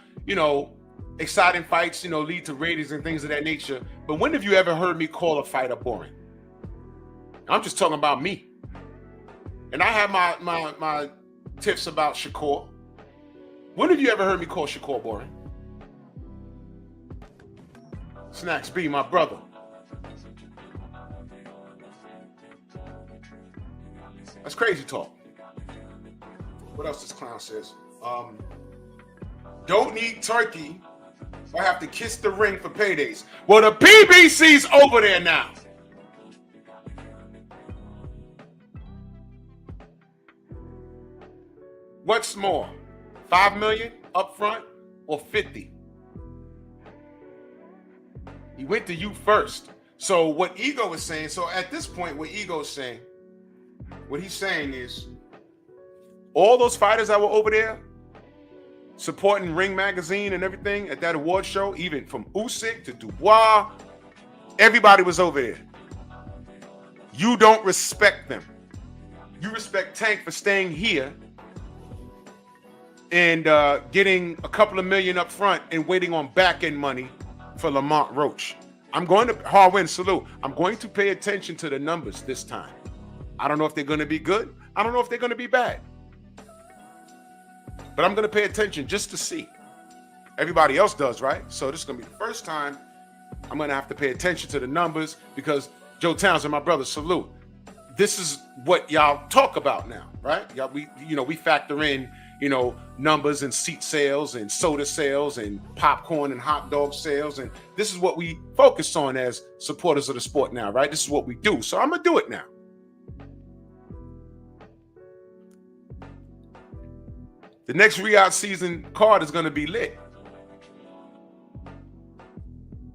exciting fights, lead to ratings and things of that nature. But when have you ever heard me call a fighter boring? I'm just talking about me. And I have my tips about Shakur. When have you ever heard me call Shakur boring? Snacks B, my brother. That's crazy talk. What else this clown says? Don't need turkey or have to kiss the ring for paydays. Well, the PBC's over there now. What's more, 5 million up front or 50? He went to you first. So what Ego is saying, so at this point, what Ego is saying, what he's saying is, all those fighters that were over there supporting Ring Magazine and everything at that award show, even from Usyk to Dubois, everybody was over there. You don't respect them. You respect Tank for staying here and getting a couple of million up front and waiting on back-end money for Lamont Roach. I'm going to, Harwin, salute. I'm going to pay attention to the numbers this time. I don't know if they're going to be good. I don't know if they're going to be bad. But I'm going to pay attention just to see. Everybody else does, right? So this is going to be the first time I'm going to have to pay attention to the numbers because Joe Townsend, my brother, salute. This is what y'all talk about now, right? Y'all, we factor in, numbers and seat sales and soda sales and popcorn and hot dog sales. And this is what we focus on as supporters of the sport now, right? This is what we do. So I'm going to do it now. The next Riyadh season card is going to be lit.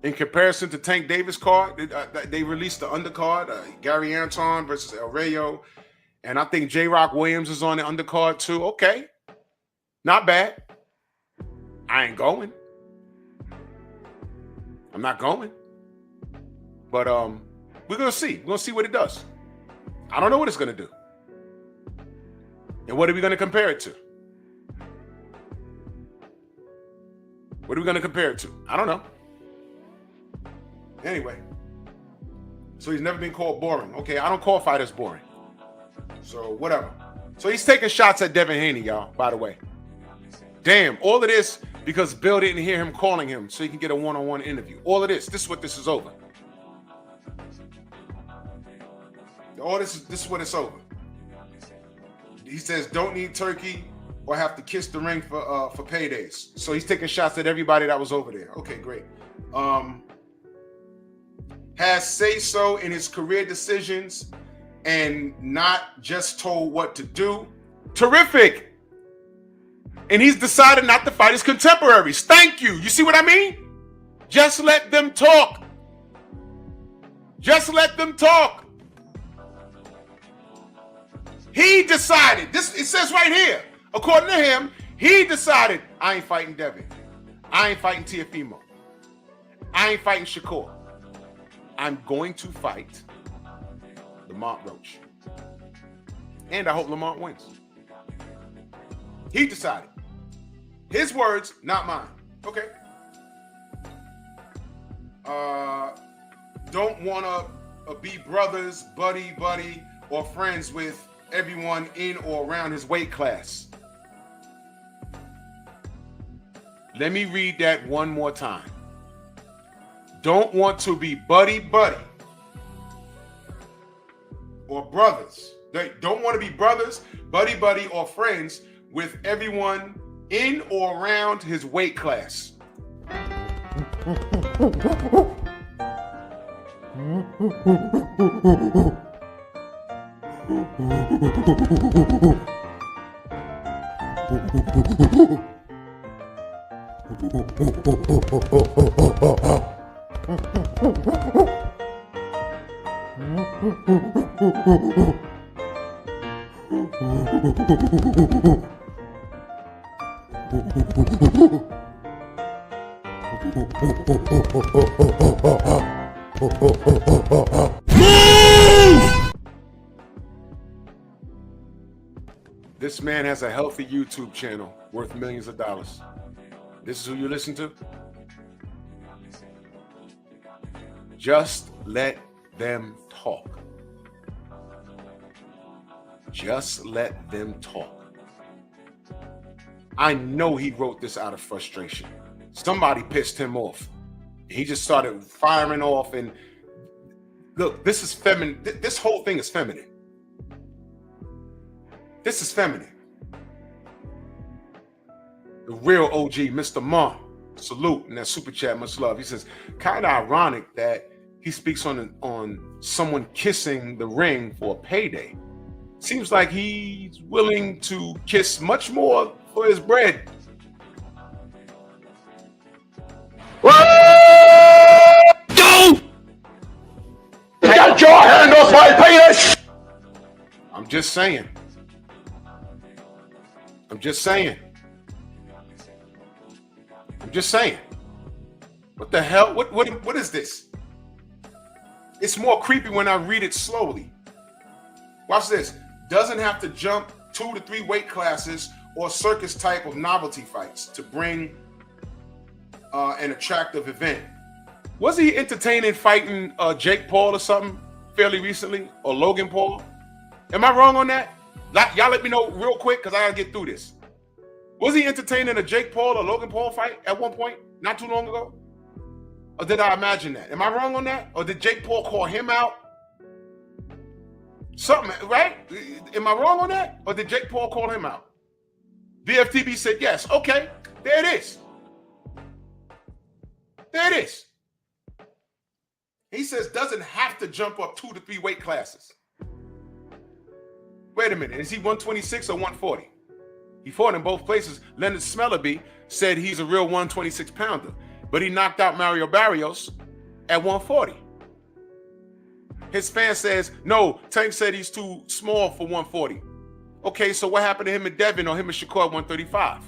In comparison to Tank Davis card, they released the undercard, Gary Anton versus El Rayo. And I think J-Rock Williams is on the undercard too. Okay. Not bad. I ain't going. I'm not going. But we're going to see. We're going to see what it does. I don't know what it's going to do. And what are we going to compare it to? What are we going to compare it to? I don't know. Anyway. So he's never been called boring. Okay, I don't call fighters boring. So whatever. So he's taking shots at Devin Haney, y'all, by the way. Damn, all of this because Bill didn't hear him calling him so he can get a one-on-one interview. All of this is what this is over. All this is what it's over. He says don't need turkey or have to kiss the ring for paydays. So he's taking shots at everybody that was over there. Okay, great. Has say-so in his career decisions and not just told what to do. Terrific. And he's decided not to fight his contemporaries. Thank you. You see what I mean? Just let them talk. Just let them talk. He decided. This, it says right here. According to him, he decided, I ain't fighting Devin. I ain't fighting Teofimo. I ain't fighting Shakur. I'm going to fight Lamont Roach. And I hope Lamont wins. He decided. His words, not mine. Okay. Don't want to be brothers, buddy, or friends with everyone in or around his weight class. Let me read that one more time. Don't want to be buddy, or brothers. They don't want to be brothers, buddy, or friends with everyone in or around his weight class. This man has a healthy YouTube channel worth millions of dollars. This is who you listen to? Just let them talk. Just let them talk. I know he wrote this out of frustration. Somebody pissed him off. He just started firing off, and look, this is feminine. This whole thing is feminine. This is feminine. The real OG, Mr. Ma, salute in that super chat, much love. He says, kind of ironic that he speaks on someone kissing the ring for a payday. Seems like he's willing to kiss much more for his bread. Get your hand off my penis! I'm just saying. I'm just saying. I'm just saying. What the hell? What is this? It's more creepy when I read it slowly. Watch this. Doesn't have to jump 2 to 3 weight classes or circus type of novelty fights to bring an attractive event. Was he entertaining fighting Jake Paul or something fairly recently, or Logan Paul? Am I wrong on that? Y'all let me know real quick, because I gotta get through this. Was he entertaining a Jake Paul or Logan Paul fight at one point, not too long ago? Or did I imagine that? Am I wrong on that? Or did Jake Paul call him out? Something, right? Am I wrong on that? Or did Jake Paul call him out? VFTB said yes. Okay, there it is. There it is. He says doesn't have to jump up 2 to 3 weight classes. Wait a minute, is he 126 or 140? He fought in both places. Leonard Smellerby said he's a real 126 pounder, but he knocked out Mario Barrios at 140. His fan says, no, Tank said he's too small for 140. Okay, so what happened to him and Devin or him and Shakur at 135?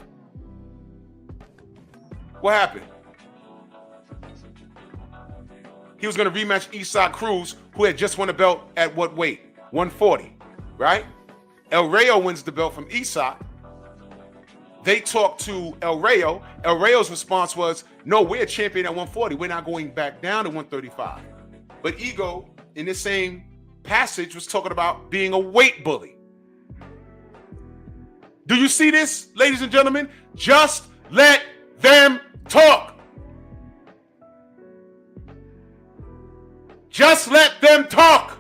What happened? He was going to rematch Eastside Cruz, who had just won a belt at what weight? 140, right? El Rayo wins the belt from Eastside. They talked to El Rayo. El Rayo's response was, no, we're a champion at 140. We're not going back down to 135. But Ego, in the same passage, was talking about being a weight bully. Do you see this, ladies and gentlemen? Just let them talk. Just let them talk.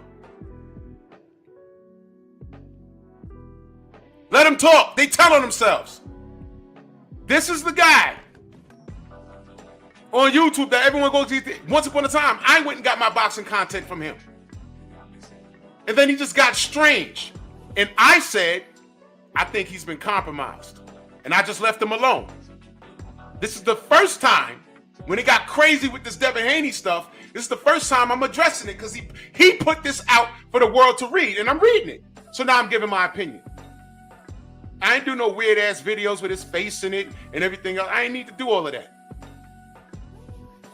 Let them talk. They telling themselves. This is the guy on YouTube that everyone goes to. Once upon a time, I went and got my boxing content from him. And then he just got strange. And I said, I think he's been compromised. And I just left him alone. This is the first time when it got crazy with this Devin Haney stuff. This is the first time I'm addressing it because he put this out for the world to read, and I'm reading it. So now I'm giving my opinion. I ain't do no weird ass videos with his face in it and everything else. I ain't need to do all of that.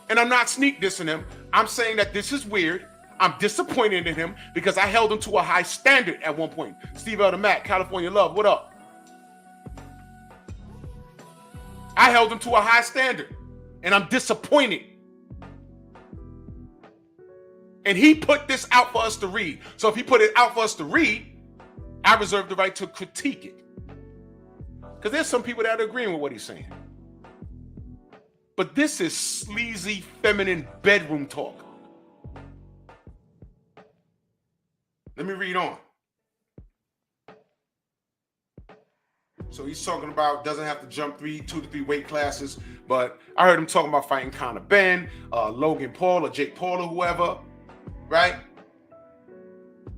And I'm not sneak dissing him. I'm saying that this is weird. I'm disappointed in him because I held him to a high standard at one point. Steve Elder Mac, California Love, what up? I held him to a high standard, and I'm disappointed. And he put this out for us to read. So if he put it out for us to read, I reserve the right to critique it. Because there's some people that are agreeing with what he's saying. But this is sleazy, feminine bedroom talk. Let me read on. So he's talking about doesn't have to jump 2 to 3 weight classes, but I heard him talking about fighting Conor Ben, Logan Paul or Jake Paul or whoever, right?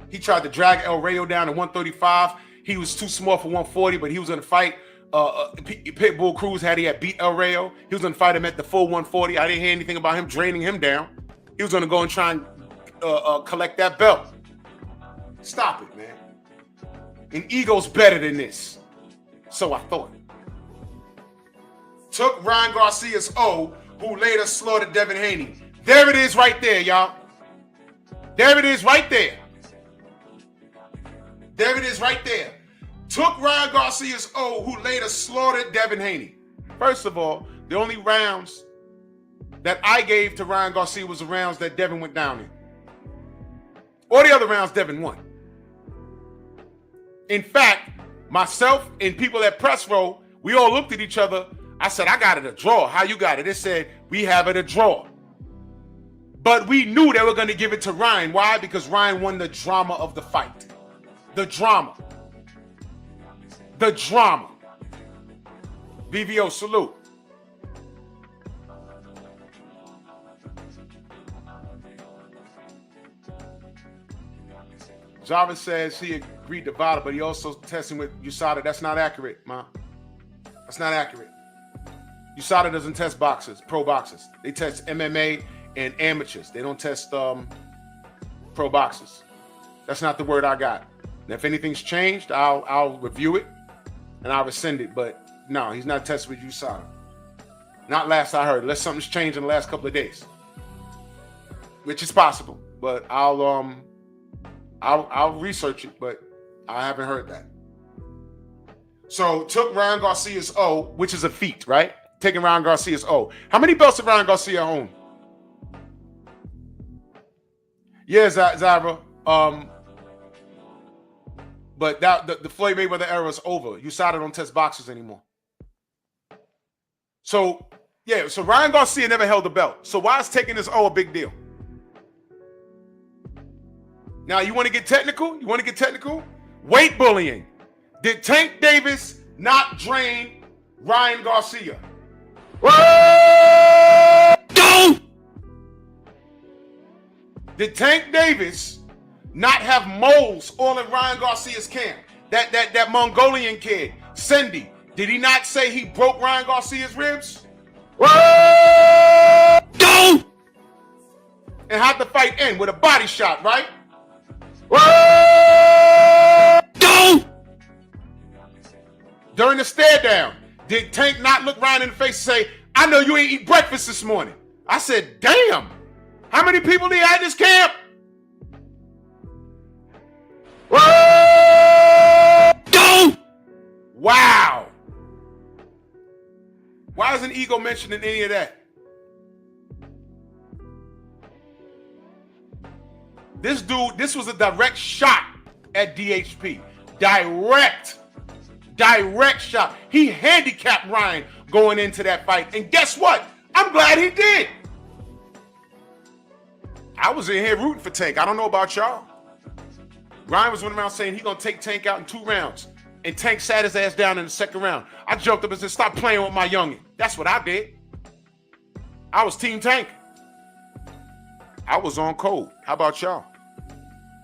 He tried to drag El Rayo down to 135. He was too small for 140, but he was going to fight Pitbull Cruz had beat El Rayo. He was going to fight him at the full 140. I didn't hear anything about him draining him down. He was going to go and try and collect that belt. Stop it, man. And ego's better than this. So I thought. Took Ryan Garcia's O, who later slaughtered Devin Haney. There it is right there, y'all. There it is right there. There it is right there. Took Ryan Garcia's O, who later slaughtered Devin Haney. First of all, the only rounds that I gave to Ryan Garcia was the rounds that Devin went down in. All the other rounds, Devin won. In fact, myself and people at Press Row, we all looked at each other. I said, I got it a draw. How you got it? They said, we have it a draw. But we knew they were going to give it to Ryan. Why? Because Ryan won the drama of the fight. The drama. The drama. BVO, salute. Jarvis says he agreed to VADA, but he also testing with USADA. That's not accurate, ma. That's not accurate. USADA doesn't test boxers, pro boxers. They test MMA and amateurs. They don't test pro boxers. That's not the word I got. And if anything's changed, I'll review it and I'll rescind it. But no, he's not tested with USADA. Not last I heard, unless something's changed in the last couple of days, which is possible. But I'll research it, but I haven't heard that. So took Ryan Garcia's O, which is a feat, right? Taking Ryan Garcia's O. How many belts did Ryan Garcia own? Yeah, Zyra. But the Floyd Mayweather era is over. USADA don't test boxers anymore. So Ryan Garcia never held a belt. So why is taking this O a big deal? Now, you want to get technical? Weight bullying. Did Tank Davis not drain Ryan Garcia? Go! Did Tank Davis not have moles all in Ryan Garcia's camp? That Mongolian kid, Cindy, did he not say he broke Ryan Garcia's ribs? Go! And how'd the fight end? With a body shot, right? Go! During the stare down, did Tank not look Ryan in the face and say, I know you ain't eat breakfast this morning? I said, damn, how many people do you have in this camp? Go! Wow. Why isn't ego mentioned in any of that? This was a direct shot at DHP. Direct shot. He handicapped Ryan going into that fight. And guess what? I'm glad he did. I was in here rooting for Tank. I don't know about y'all. Ryan was running around saying he's going to take Tank out in 2 rounds. And Tank sat his ass down in the second round. I jumped up and said, stop playing with my youngin'. That's what I did. I was Team Tank. I was on code. How about y'all?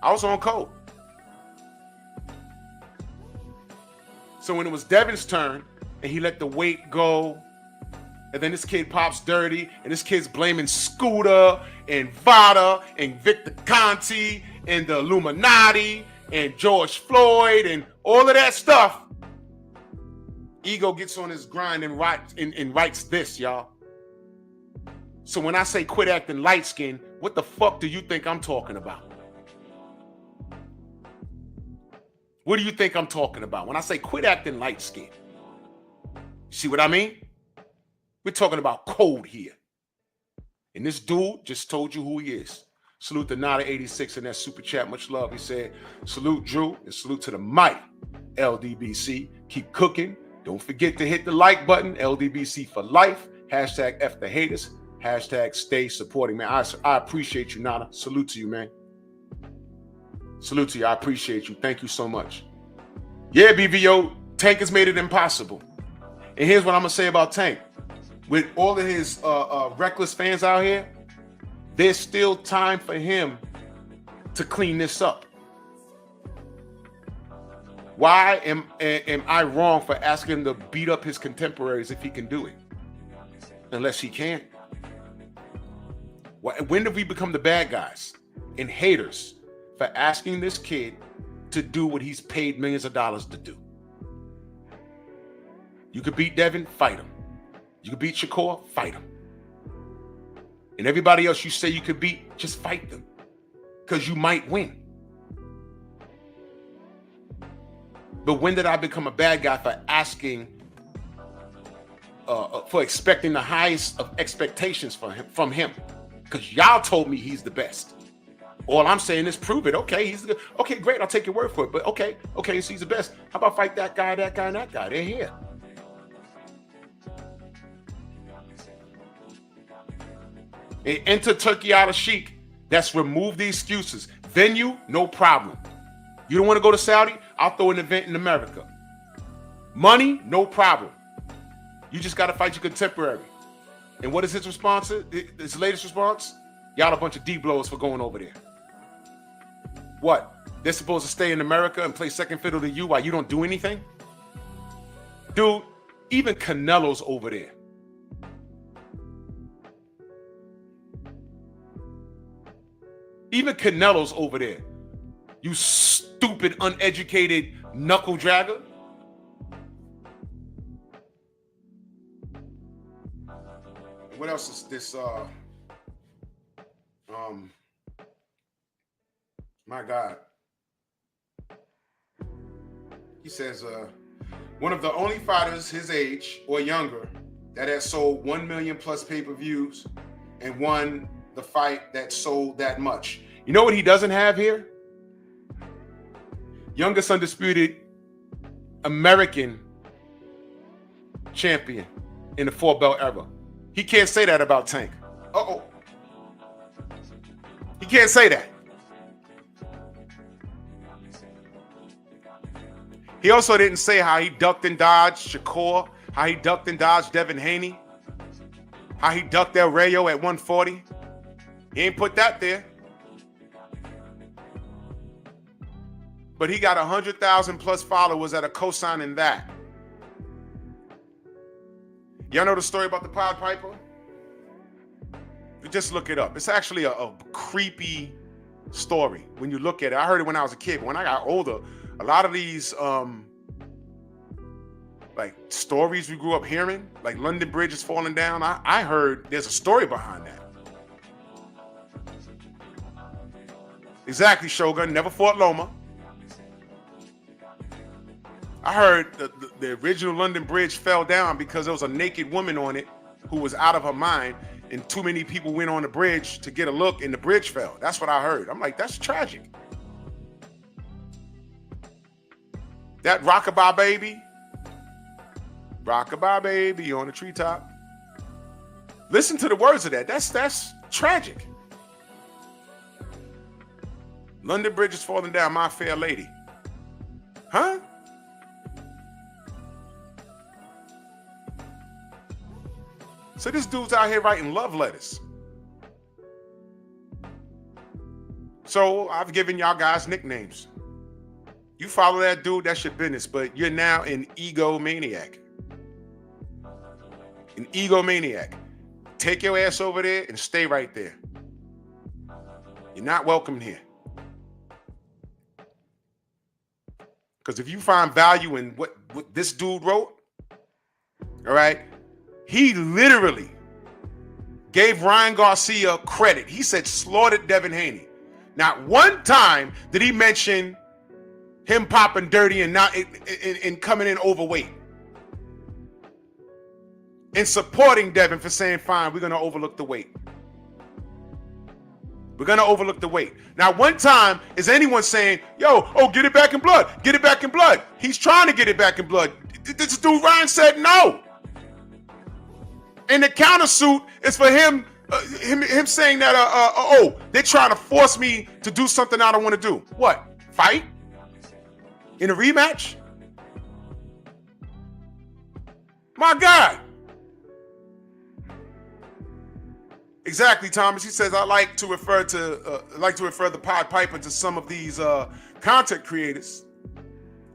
I was on code. So when it was Devin's turn and he let the weight go, and then this kid pops dirty, and this kid's blaming Scooter and VADA and Victor Conti and the Illuminati and George Floyd and all of that stuff, ego gets on his grind and writes this, y'all. So when I say quit acting light skinned, what the fuck do you think I'm talking about? What do you think I'm talking about when I say quit acting light skinned? See what I mean? We're talking about code here. And this dude just told you who he is. Salute to Nada86 in that super chat. Much love. He said, salute Drew and salute to the mighty LDBC. Keep cooking. Don't forget to hit the like button. LDBC for life. Hashtag F the haters. Hashtag stay supporting, man. I appreciate you, Nada. Salute to you, man. Salute to you. I appreciate you. Thank you so much. Yeah, BVO, Tank has made it impossible. And here's what I'm going to say about Tank. With all of his reckless fans out here, there's still time for him to clean this up. Why am I wrong for asking him to beat up his contemporaries if he can do it? Unless he can't. When did we become the bad guys? and haters for asking this kid to do what he's paid millions of dollars to do. You could beat Devin, fight him. You could beat Shakur, fight him. And everybody else you say you could beat, just fight them. Because you might win. But when did I become a bad guy for asking, for expecting the highest of expectations from him? Because y'all told me he's the best. All I'm saying is prove it. Okay, okay, great, I'll take your word for it. But okay, so he's the best. How about fight that guy, and that guy? They're here. And enter Turkey out of Sheik. That's remove the excuses. Venue, no problem. You don't want to go to Saudi? I'll throw an event in America. Money, no problem. You just got to fight your contemporary. And what is his response? His latest response? Y'all a bunch of D-blowers for going over there. What? They're supposed to stay in America and play second fiddle to you while you don't do anything? Dude, even Canelo's over there. Even Canelo's over there. You stupid, uneducated knuckle dragger. What else is this? My God. He says, one of the only fighters his age or younger that has sold 1 million plus pay-per-views and won the fight that sold that much. You know what he doesn't have here? Youngest undisputed American champion in the 4-belt era. He can't say that about Tank. Uh-oh. He can't say that. He also didn't say how he ducked and dodged Shakur, how he ducked and dodged Devin Haney, how he ducked El Rayo at 140. He ain't put that there. But he got 100,000 plus followers that are co-signing that. Y'all know the story about the Pied Piper? You just look it up. It's actually a creepy story when you look at it. I heard it when I was a kid, but when I got older, a lot of these like stories we grew up hearing, like London Bridge is falling down, I heard there's a story behind that. Exactly, Shogun, never fought Loma. I heard the original London Bridge fell down because there was a naked woman on it who was out of her mind, and too many people went on the bridge to get a look, and the bridge fell. That's what I heard. I'm like, that's tragic. That rockabye baby on the treetop. Listen to the words of that. That's tragic. London Bridge is falling down, my fair lady. Huh? So this dude's out here writing love letters. So I've given y'all guys nicknames. You follow that dude, that's your business, but you're now an egomaniac. An egomaniac. Take your ass over there and stay right there. You're not welcome here. Because if you find value in what this dude wrote, all right, he literally gave Ryan Garcia credit. He said slaughtered Devin Haney. Not one time did he mention him popping dirty and not in coming in overweight. And supporting Devin for saying, fine, we're going to overlook the weight. We're going to overlook the weight. Now, one time is anyone saying, yo, get it back in blood. Get it back in blood. He's trying to get it back in blood. This dude Ryan said no. And the countersuit is for him saying that, they're trying to force me to do something I don't want to do. What? Fight? In a rematch? My God. Exactly, Thomas. He says, I like to refer the Pied Piper to some of these content creators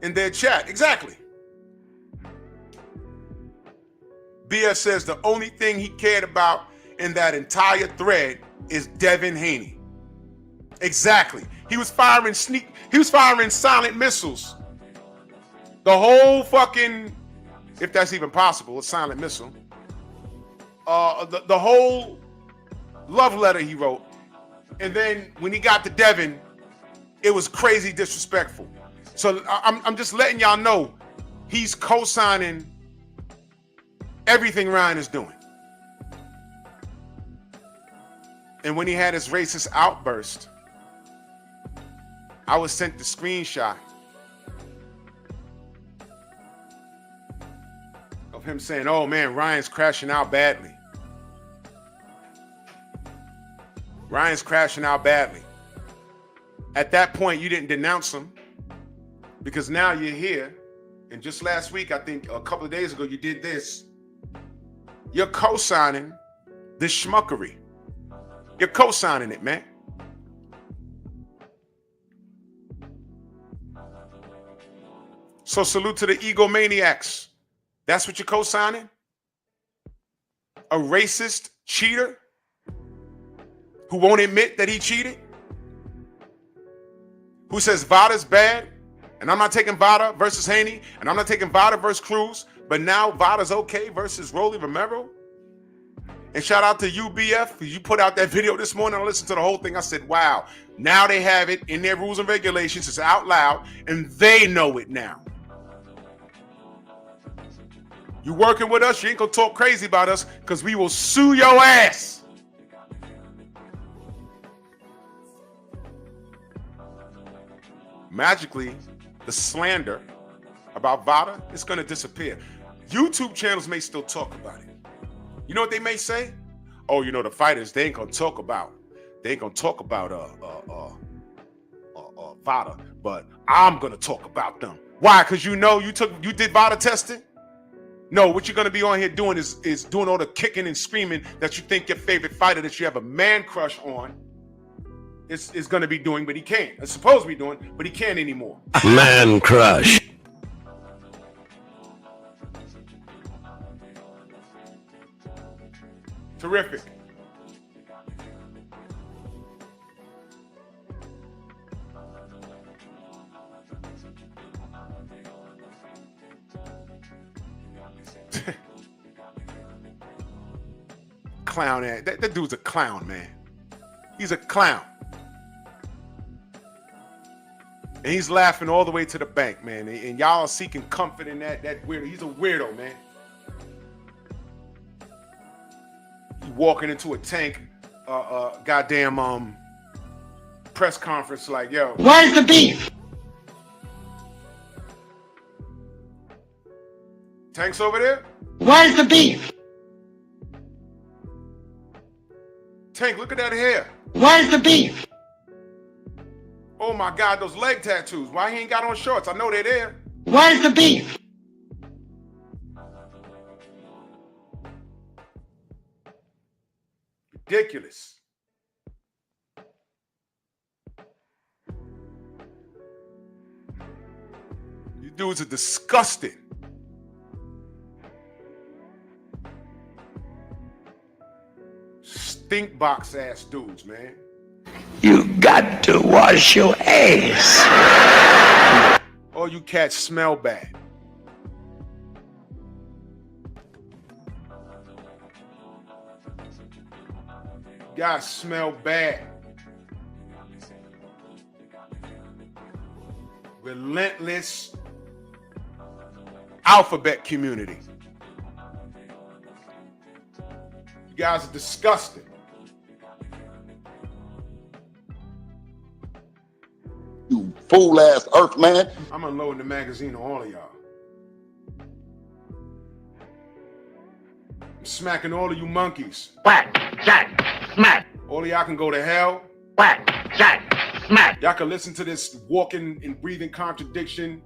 in their chat. Exactly. BS says the only thing he cared about in that entire thread is Devin Haney. Exactly. He was firing silent missiles. The whole fucking, if that's even possible, a silent missile. The whole love letter he wrote. And then when he got to Devin, it was crazy disrespectful. So I'm just letting y'all know he's co-signing everything Ryan is doing. And when he had his racist outburst, I was sent the screenshot of him saying, oh man, Ryan's crashing out badly. Ryan's crashing out badly. At that point, you didn't denounce him because now you're here. And just last week, I think a couple of days ago, you did this. You're co-signing this schmuckery. You're co-signing it, man. So salute to the egomaniacs. That's what you're co-signing? A racist cheater who won't admit that he cheated? Who says VADA's bad? And I'm not taking VADA versus Haney, and I'm not taking VADA versus Cruz, but now VADA's okay versus Romero? And shout out to UBF, because you put out that video this morning. I listened to the whole thing. I said, wow, now they have it in their rules and regulations. It's out loud, and they know it now. You working with us, you ain't gonna talk crazy about us, because we will sue your ass. Magically, the slander about VADA is gonna disappear. YouTube channels may still talk about it. You know what they may say? Oh, you know, the fighters, they ain't gonna talk about VADA, but I'm gonna talk about them. Why? Because you know you did VADA testing? No, what you're gonna be on here doing is doing all the kicking and screaming that you think your favorite fighter that you have a man crush on is gonna be doing, but he can't. It's supposed to be doing, but he can't anymore. Man crush. Terrific. Clown ass. That dude's a clown, man. He's a clown. And he's laughing all the way to the bank, man. And y'all are seeking comfort in that weirdo. He's a weirdo, man. He walking into a tank, goddamn press conference like, yo. Where's the beef? Tank's over there? Where's the beef? Tank, look at that hair. Where's the beef? Oh my God, those leg tattoos. Why he ain't got on shorts? I know they're there. Where's the beef? Ridiculous. You dudes are disgusting. Stink box ass dudes, man. You got to wash your ass. All you cats smell bad. You guys smell bad. Relentless alphabet community. You guys are disgusting. You fool ass earth man. I'm unloading the magazine on all of y'all. I'm smacking all of you monkeys. Whack, jack, smack. All of y'all can go to hell. Whack, jack, smack. Y'all can listen to this walking and breathing contradiction,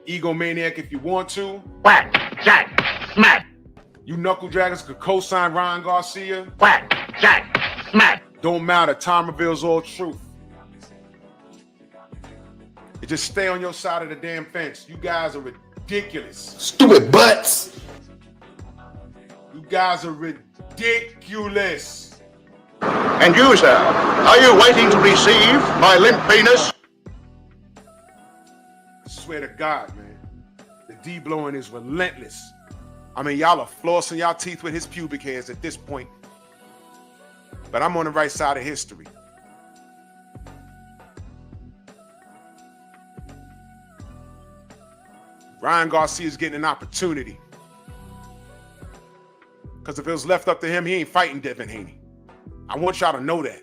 egomaniac if you want to. Whack, jack, smack. You knuckle draggers could co-sign Ryan Garcia. Whack, jack, smack. Don't matter. Time reveals all truth. You just stay on your side of the damn fence. You guys are ridiculous. Stupid butts. You guys are ridiculous. And you, sir, are you waiting to receive my limp penis? I swear to God, man, the D blowing is relentless. I mean, y'all are flossing y'all teeth with his pubic hairs at this point. But I'm on the right side of history. Ryan Garcia is getting an opportunity. Because if it was left up to him, he ain't fighting Devin Haney. I want y'all to know that.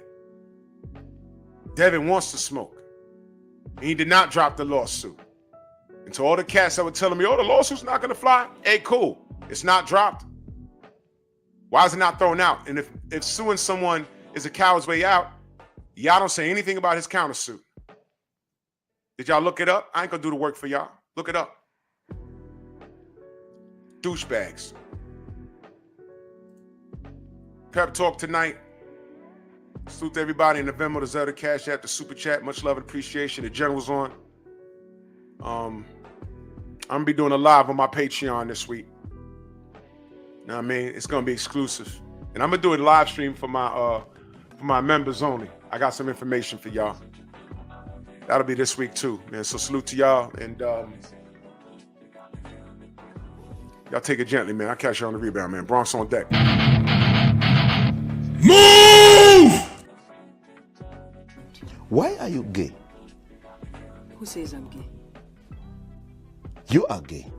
Devin wants to smoke. He did not drop the lawsuit. And to all the cats that were telling me, oh, the lawsuit's not going to fly. Hey, cool. It's not dropped. Why is it not thrown out? And if suing someone is a coward's way out, y'all don't say anything about his countersuit. Did y'all look it up? I ain't going to do the work for y'all. Look it up. Douchebags. Pep talk tonight. Salute to everybody in the Venmo, the Zelda Cash App, the Super Chat. Much love and appreciation. The General's on. I'm gonna be doing a live on my Patreon this week. Know what I mean? It's gonna be exclusive, and I'm gonna do a live stream for my members only. I got some information for y'all. That'll be this week too, man. So salute to y'all, and y'all take it gently, man. I'll catch you on the rebound, man. Bronx on deck. Move! Why are you gay? Who says I'm gay? You are gay.